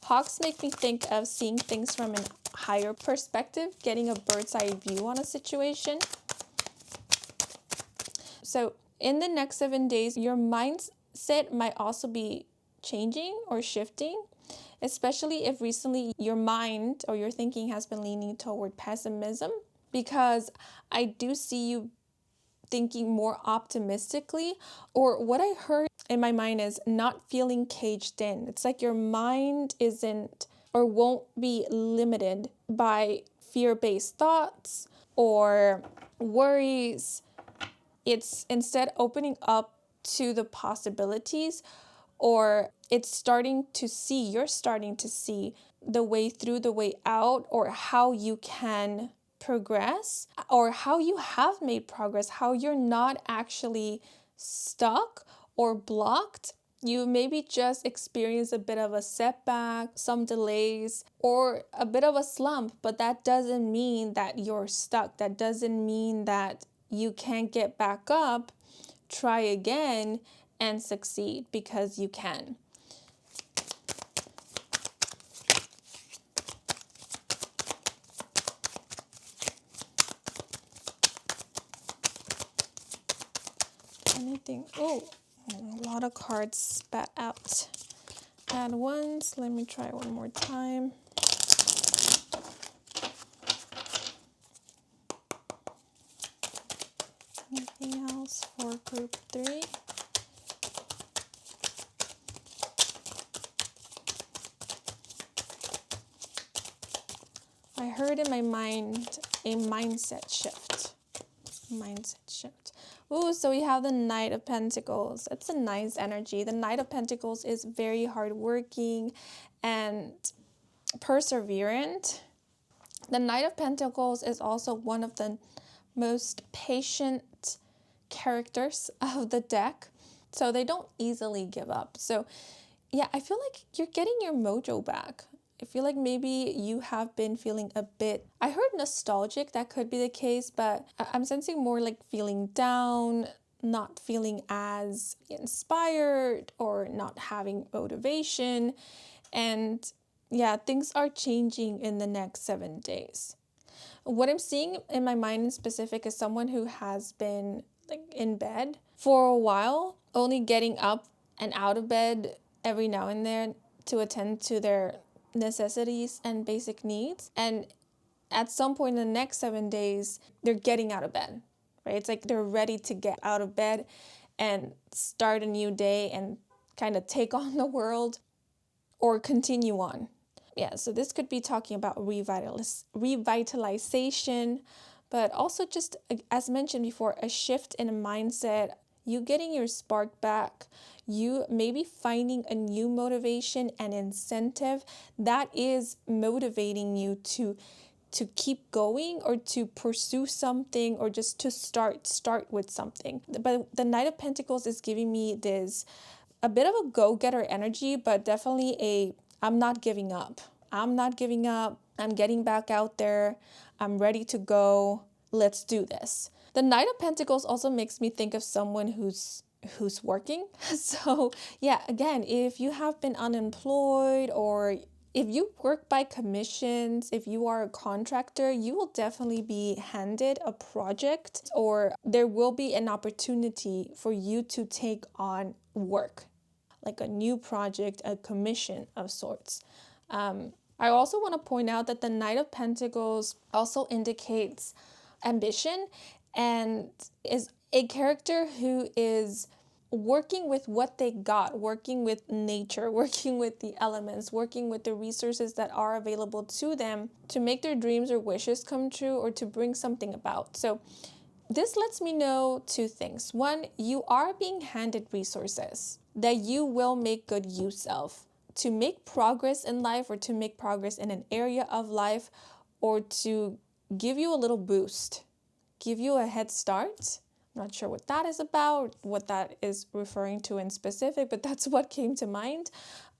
Hawks make me think of seeing things from a higher perspective, getting a bird's eye view on a situation. So in the next 7 days, your mindset might also be changing or shifting, especially if recently your mind or your thinking has been leaning toward pessimism, because I do see you thinking more optimistically, or what I heard in my mind is not feeling caged in. It's like your mind isn't or won't be limited by fear-based thoughts or worries. It's instead opening up to the possibilities, or you're starting to see the way through, the way out, or how you can progress, or how you have made progress, how you're not actually stuck or blocked. You maybe just experience a bit of a setback, some delays, or a bit of a slump, but that doesn't mean that you're stuck. That doesn't mean that you can't get back up, try again, and succeed, because you can. think, oh, a lot of cards spat out at once. Let me try one more time. Anything else for group 3? I heard in my mind a mindset shift. Mindset shift. Ooh, so we have the Knight of Pentacles. It's a nice energy. The Knight of Pentacles is very hardworking and perseverant. The Knight of Pentacles is also one of the most patient characters of the deck. So they don't easily give up. So yeah, I feel like you're getting your mojo back. I feel like maybe you have been feeling a bit, I heard nostalgic, that could be the case, but I'm sensing more like feeling down, not feeling as inspired or not having motivation. And yeah, things are changing in the next 7 days. What I'm seeing in my mind in specific is someone who has been like in bed for a while, only getting up and out of bed every now and then to attend to their necessities and basic needs. And at some point in the next 7 days, they're getting out of bed, right? It's like they're ready to get out of bed and start a new day and kind of take on the world or continue on. Yeah, so this could be talking about revitalization, but also just, as mentioned before, a shift in a mindset, you getting your spark back, you maybe finding a new motivation and incentive that is motivating you to keep going or to pursue something or just to start with something. But the Knight of Pentacles is giving me this a bit of a go-getter energy, but definitely I'm not giving up. I'm not giving up. I'm getting back out there. I'm ready to go. Let's do this. The Knight of Pentacles also makes me think of someone who's working. So yeah, again, if you have been unemployed or if you work by commissions, if you are a contractor, you will definitely be handed a project or there will be an opportunity for you to take on work, like a new project, a commission of sorts. I also want to point out that the Knight of Pentacles also indicates ambition and is a character who is working with what they got, working with nature, working with the elements, working with the resources that are available to them to make their dreams or wishes come true or to bring something about. So this lets me know 2 things. One, you are being handed resources that you will make good use of to make progress in life or to make progress in an area of life or to give you a little boost, give you a head start. I'm not sure what that is about, what that is referring to in specific, but that's what came to mind.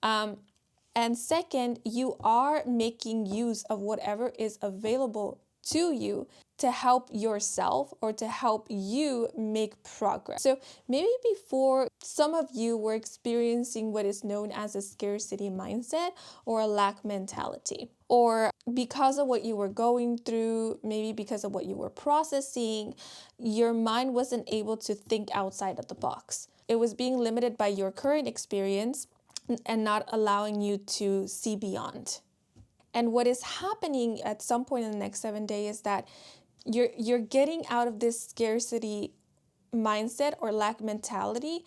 And second, you are making use of whatever is available to you to help yourself or to help you make progress. So maybe before some of you were experiencing what is known as a scarcity mindset or a lack mentality, or because of what you were going through, maybe because of what you were processing, your mind wasn't able to think outside of the box. It was being limited by your current experience and not allowing you to see beyond. And what is happening at some point in the next 7 days is that you're getting out of this scarcity mindset or lack mentality,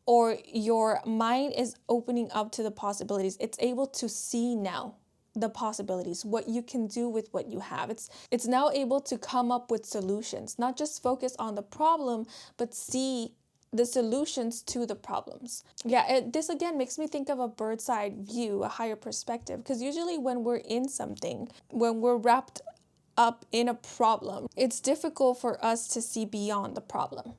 or your mind is opening up to the possibilities. It's able to see now the possibilities, what you can do with what you have. It's now able to come up with solutions, not just focus on the problem, but see the solutions to the problems. Yeah, this again makes me think of a bird's eye view, a higher perspective, because usually when we're in something, when we're wrapped up in a problem, it's difficult for us to see beyond the problem,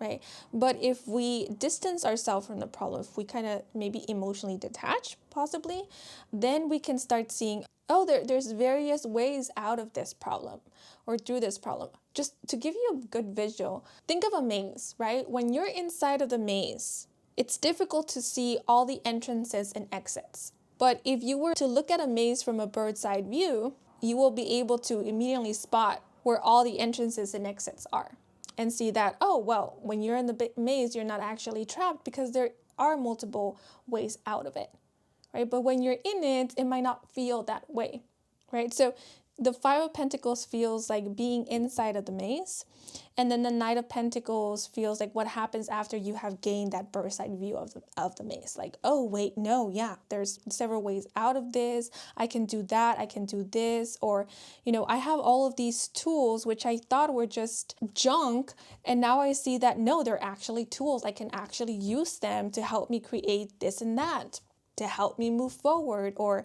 right? But if we distance ourselves from the problem, if we kind of maybe emotionally detach, possibly, then we can start seeing, oh, there's various ways out of this problem or through this problem. Just to give you a good visual, think of a maze, right? When you're inside of the maze, it's difficult to see all the entrances and exits. But if you were to look at a maze from a bird's eye view, you will be able to immediately spot where all the entrances and exits are. and see that, oh, well, when you're in the maze, you're not actually trapped because there are multiple ways out of it, right? But when you're in it, it might not feel that way, right? So the Five of Pentacles feels like being inside of the maze. And then the Knight of Pentacles feels like what happens after you have gained that bird's eye view of the maze. Like, oh, wait, no, yeah, there's several ways out of this. I can do that. I can do this. Or, I have all of these tools, which I thought were just junk. And now I see that, no, they're actually tools. I can actually use them to help me create this and that, to help me move forward. Or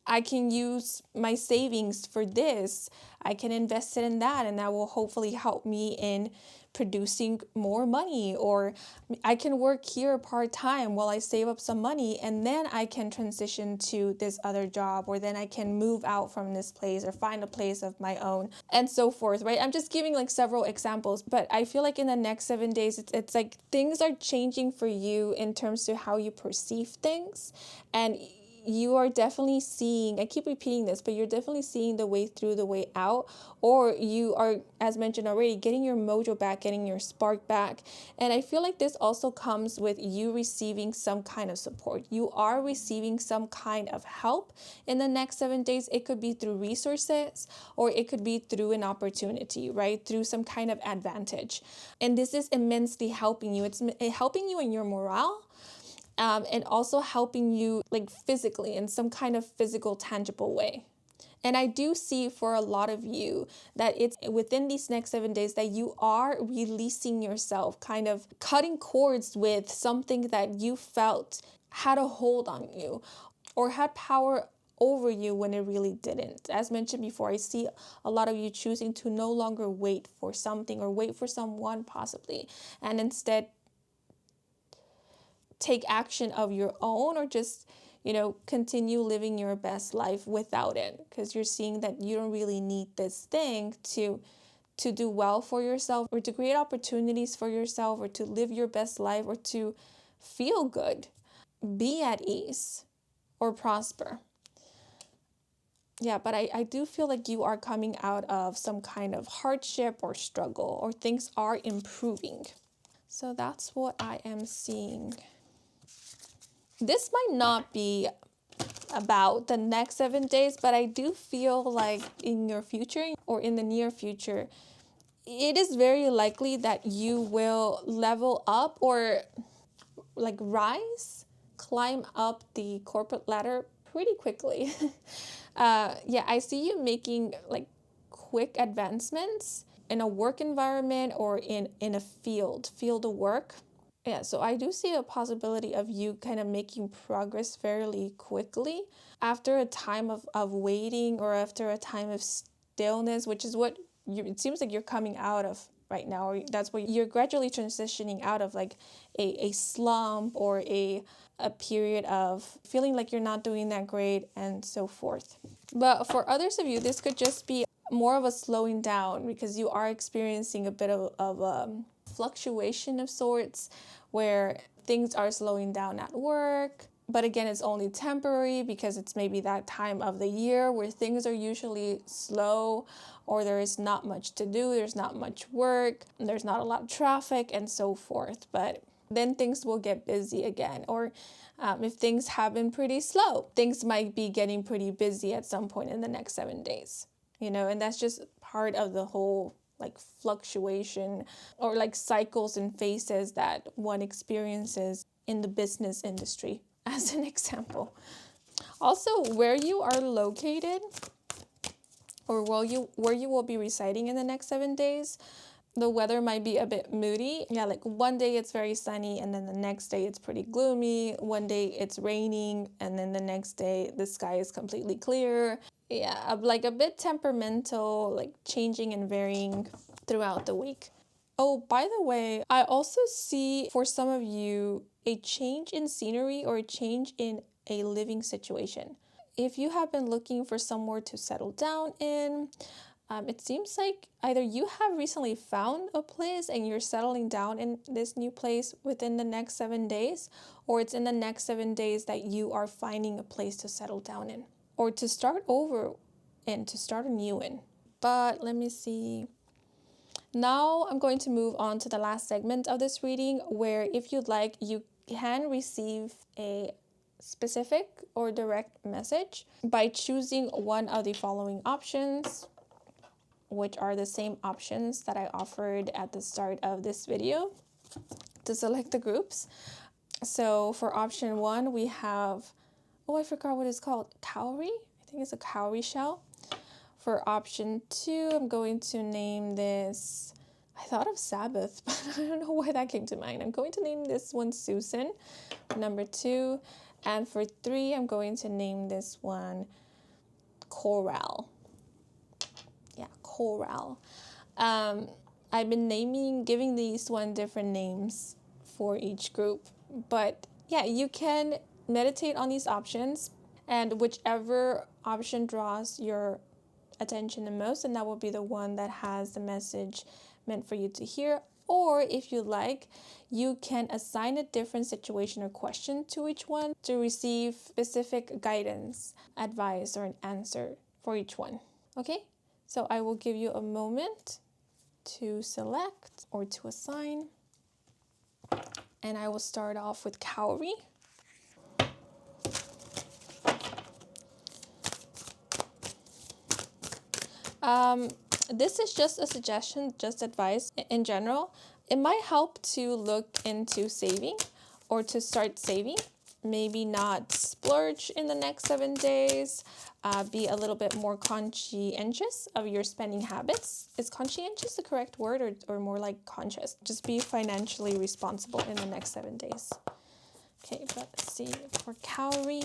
I can use my savings for this. I can invest it in that, and that will hopefully help me in producing more money. Or I can work here part-time while I save up some money, and then I can transition to this other job, or then I can move out from this place or find a place of my own, and so forth, right? I'm just giving like several examples, but I feel like in the next 7 days, it's like things are changing for you in terms of how you perceive things. And you are definitely seeing, I keep repeating this, but you're definitely seeing the way through, the way out, or you are, as mentioned already, getting your mojo back, getting your spark back. And I feel like this also comes with you receiving some kind of support. You are receiving some kind of help in the next 7 days. It could be through resources, or it could be through an opportunity, right? Through some kind of advantage. And this is immensely helping you. It's helping you in your morale. And also helping you like physically in some kind of physical, tangible way. And I do see for a lot of you that it's within these next 7 days that you are releasing yourself, kind of cutting cords with something that you felt had a hold on you or had power over you when it really didn't. As mentioned before, I see a lot of you choosing to no longer wait for something or wait for someone possibly, and instead take action of your own, or just continue living your best life without it, because you're seeing that you don't really need this thing to do well for yourself, or to create opportunities for yourself, or to live your best life, or to feel good, be at ease, or prosper. Yeah, but I do feel like you are coming out of some kind of hardship or struggle, or things are improving. So that's what I am seeing. This might not be about the next 7 days, but I do feel like in your future, or in the near future, it is very likely that you will level up, or like climb up the corporate ladder pretty quickly. Yeah, I see you making like quick advancements in a work environment, or in a field of work. Yeah, so I do see a possibility of you kind of making progress fairly quickly after a time of waiting, or after a time of stillness, which is what it seems like you're coming out of right now, or that's what you're gradually transitioning out of, like a slump, or a period of feeling like you're not doing that great, and so forth. But for others of you, this could just be more of a slowing down, because you are experiencing a bit of fluctuation of sorts, where things are slowing down at work. But again, it's only temporary, because it's maybe that time of the year where things are usually slow, or there is not much to do, there's not much work, there's not a lot of traffic, and so forth. But then things will get busy again. Or if things have been pretty slow, things might be getting pretty busy at some point in the next 7 days. And that's just part of the whole like fluctuation, or like cycles and phases that one experiences in the business industry, as an example. Also, where you are located, or where you will be residing in the next 7 days, the weather might be a bit moody. Yeah, like one day it's very sunny, and then the next day it's pretty gloomy. One day it's raining, and then the next day the sky is completely clear. Yeah, like a bit temperamental, like changing and varying throughout the week. Oh, by the way, I also see for some of you a change in scenery, or a change in a living situation. If you have been looking for somewhere to settle down in, it seems like either you have recently found a place and you're settling down in this new place within the next 7 days, or it's in the next 7 days that you are finding a place to settle down in, or to start over and to start anew in. But let me see. Now I'm going to move on to the last segment of this reading, where if you'd like, you can receive a specific or direct message by choosing one of the following options, which are the same options that I offered at the start of this video to select the groups. So for option 1, we have, oh, I forgot what it's called, cowrie? I think it's a cowrie shell. For option 2, I'm going to name this, I thought of Sabbath, but I don't know why that came to mind. I'm going to name this one Susan, number 2. And for 3, I'm going to name this one Coral. Yeah, Coral. I've been giving these one different names for each group. But yeah, you can meditate on these options, and whichever option draws your attention the most, and that will be the one that has the message meant for you to hear. Or if you like, you can assign a different situation or question to each one to receive specific guidance, advice, or an answer for each one. Okay, so I will give you a moment to select or to assign, and I will start off with cowrie. This is just a suggestion, just advice in general. It might help to look into saving or to start saving. Maybe not splurge in the next 7 days. Be a little bit more conscientious of your spending habits. Is conscientious the correct word, or more like conscious? Just be financially responsible in the next 7 days. Okay, but let's see, for cowrie,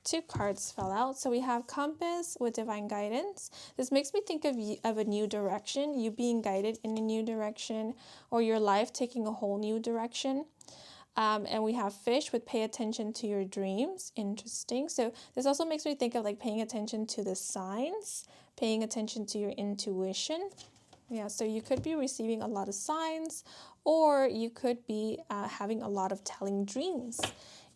2 cards fell out. So we have Compass with Divine Guidance. This makes me think of a new direction, you being guided in a new direction, or your life taking a whole new direction. And we have Fish with Pay Attention to Your Dreams. Interesting. So this also makes me think of like paying attention to the signs, paying attention to your intuition. Yeah, so you could be receiving a lot of signs, or you could be having a lot of telling dreams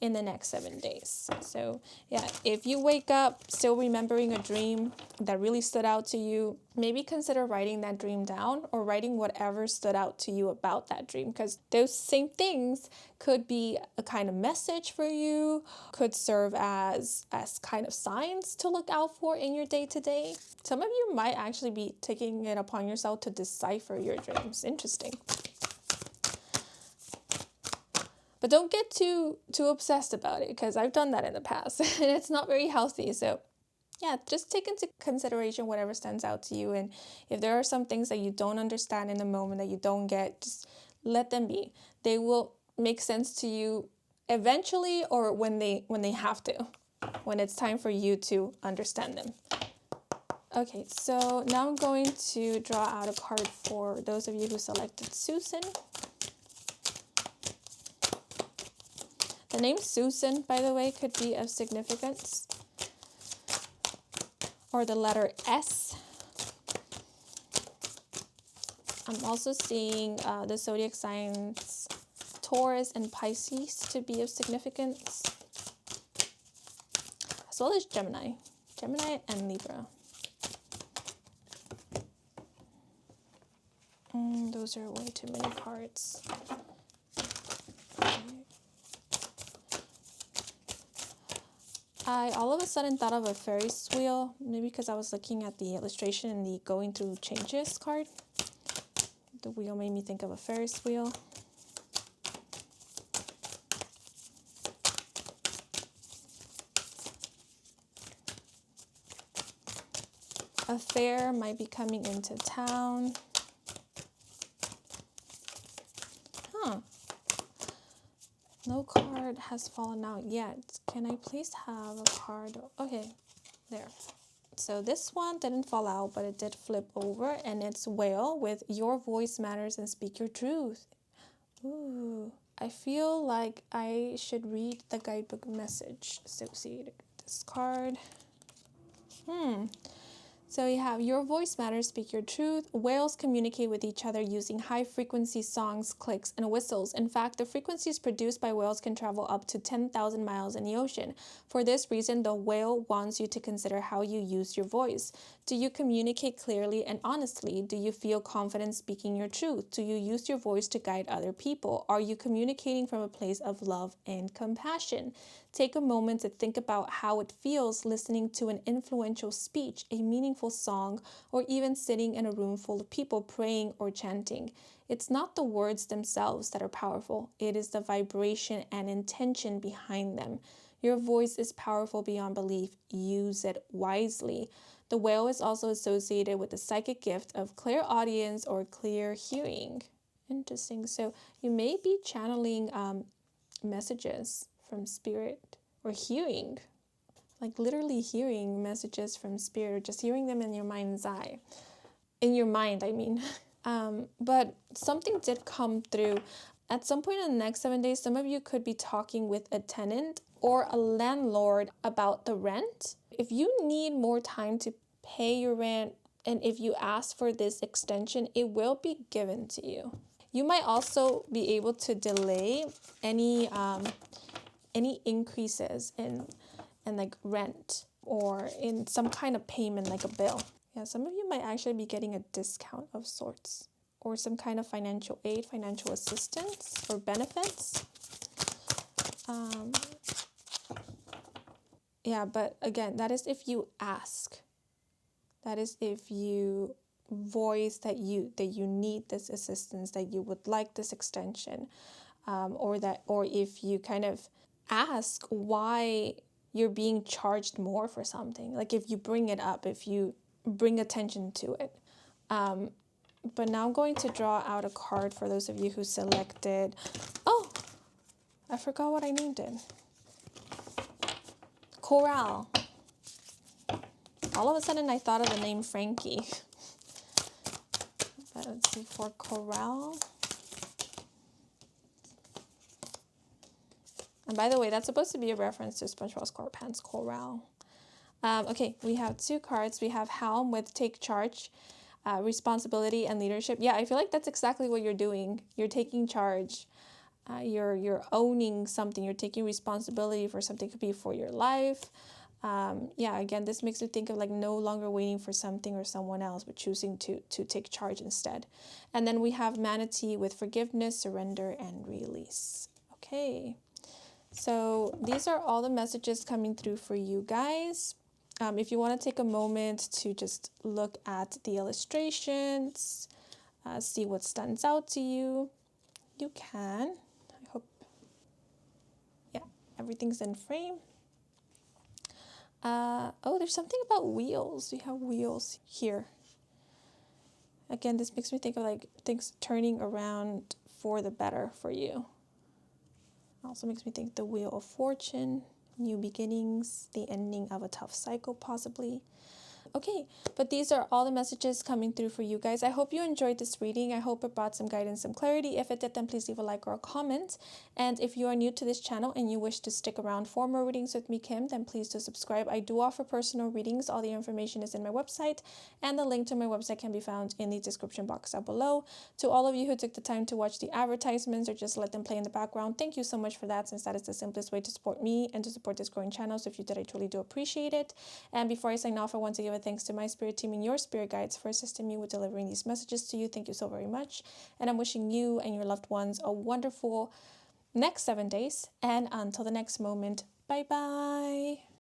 in the next 7 days. So yeah, if you wake up still remembering a dream that really stood out to you, maybe consider writing that dream down, or writing whatever stood out to you about that dream, because those same things could be a kind of message for you, could serve as kind of signs to look out for in your day-to-day. Some of you might actually be taking it upon yourself to decipher your dreams. Interesting. But don't get too obsessed about it, because I've done that in the past and it's not very healthy. So yeah, just take into consideration whatever stands out to you. And if there are some things that you don't understand in the moment, that you don't get, just let them be. They will make sense to you eventually, or when they have to, when it's time for you to understand them. Okay, so now I'm going to draw out a card for those of you who selected Susan. The name Susan, by the way, could be of significance, or the letter S. I'm also seeing the zodiac signs Taurus and Pisces to be of significance, as well as Gemini and Libra. Those are way too many cards. I all of a sudden thought of a Ferris wheel, maybe because I was looking at the illustration in the Going Through Changes card. The wheel made me think of a Ferris wheel. A fair might be coming into town. No card has fallen out yet. Can I please have a card? Okay, there. So this one didn't fall out, but it did flip over, and it's Whale with Your Voice Matters and Speak Your Truth. Ooh, I feel like I should read the guidebook message associated with this card. So you have your voice matters, speak your truth. Whales communicate with each other using high-frequency songs, clicks, and whistles. In fact, the frequencies produced by whales can travel up to 10,000 miles in the ocean. For this reason, the whale wants you to consider how you use your voice. Do you communicate clearly and honestly? Do you feel confident speaking your truth? Do you use your voice to guide other people? Are you communicating from a place of love and compassion? Take a moment to think about how it feels listening to an influential speech, a meaningful song, or even sitting in a room full of people praying or chanting. It's not the words themselves that are powerful. It is the vibration and intention behind them. Your voice is powerful beyond belief. Use it wisely. The whale is also associated with the psychic gift of clairaudience or clear hearing. Interesting. So you may be channeling messages from spirit or hearing, like literally hearing messages from spirit or just hearing them in your mind's eye. In your mind, I mean. But something did come through. At some point in the next 7 days, some of you could be talking with a tenant or a landlord about the rent. If you need more time to pay your rent, and if you ask for this extension, it will be given to you. You might also be able to delay any increases in like rent or in some kind of payment like a bill. Yeah, some of you might actually be getting a discount of sorts or some kind of financial aid, financial assistance or benefits. Yeah, but again, that is if you ask. That is if you voice that you need this assistance, that you would like this extension, or if you kind of ask why you're being charged more for something. Like if you bring it up, if you bring attention to it. But now I'm going to draw out a card for those of you who selected. Oh, I forgot what I named it. Coral. All of a sudden I thought of the name Frankie. But let's see, for Coral. And by the way, that's supposed to be a reference to SpongeBob SquarePants Coral. Okay, we have two cards. We have Helm with Take Charge, responsibility and leadership. Yeah, I feel like that's exactly what you're doing. You're taking charge. You're owning something. You're taking responsibility for something. It could be for your life. Yeah, again, this makes me think of like no longer waiting for something or someone else, but choosing to take charge instead. And then we have Manatee with forgiveness, surrender, and release. Okay. So these are all the messages coming through for you guys. If you want to take a moment to just look at the illustrations, see what stands out to you, you can. I hope, yeah, everything's in frame. Oh, there's something about wheels. We have wheels here. Again, this makes me think of like things turning around for the better for you. Also makes me think the Wheel of Fortune, new beginnings, the ending of a tough cycle possibly. Okay, but these are all the messages coming through for you guys. I hope you enjoyed this reading. I hope it brought some guidance, some clarity. If it did, then please leave a like or a comment. And if you are new to this channel and you wish to stick around for more readings with me, Kim, then please do subscribe. I do offer personal readings. All the information is in my website, and the link to my website can be found in the description box down below. To all of you who took the time to watch the advertisements or just let them play in the background, thank you so much for that, since that is the simplest way to support me and to support this growing channel. So if you did, I truly do appreciate it. And before I sign off, I want to give a thanks to my spirit team and your spirit guides for assisting me with delivering these messages to you. Thank you so very much. And I'm wishing you and your loved ones a wonderful next 7 days. And until the next moment, bye bye.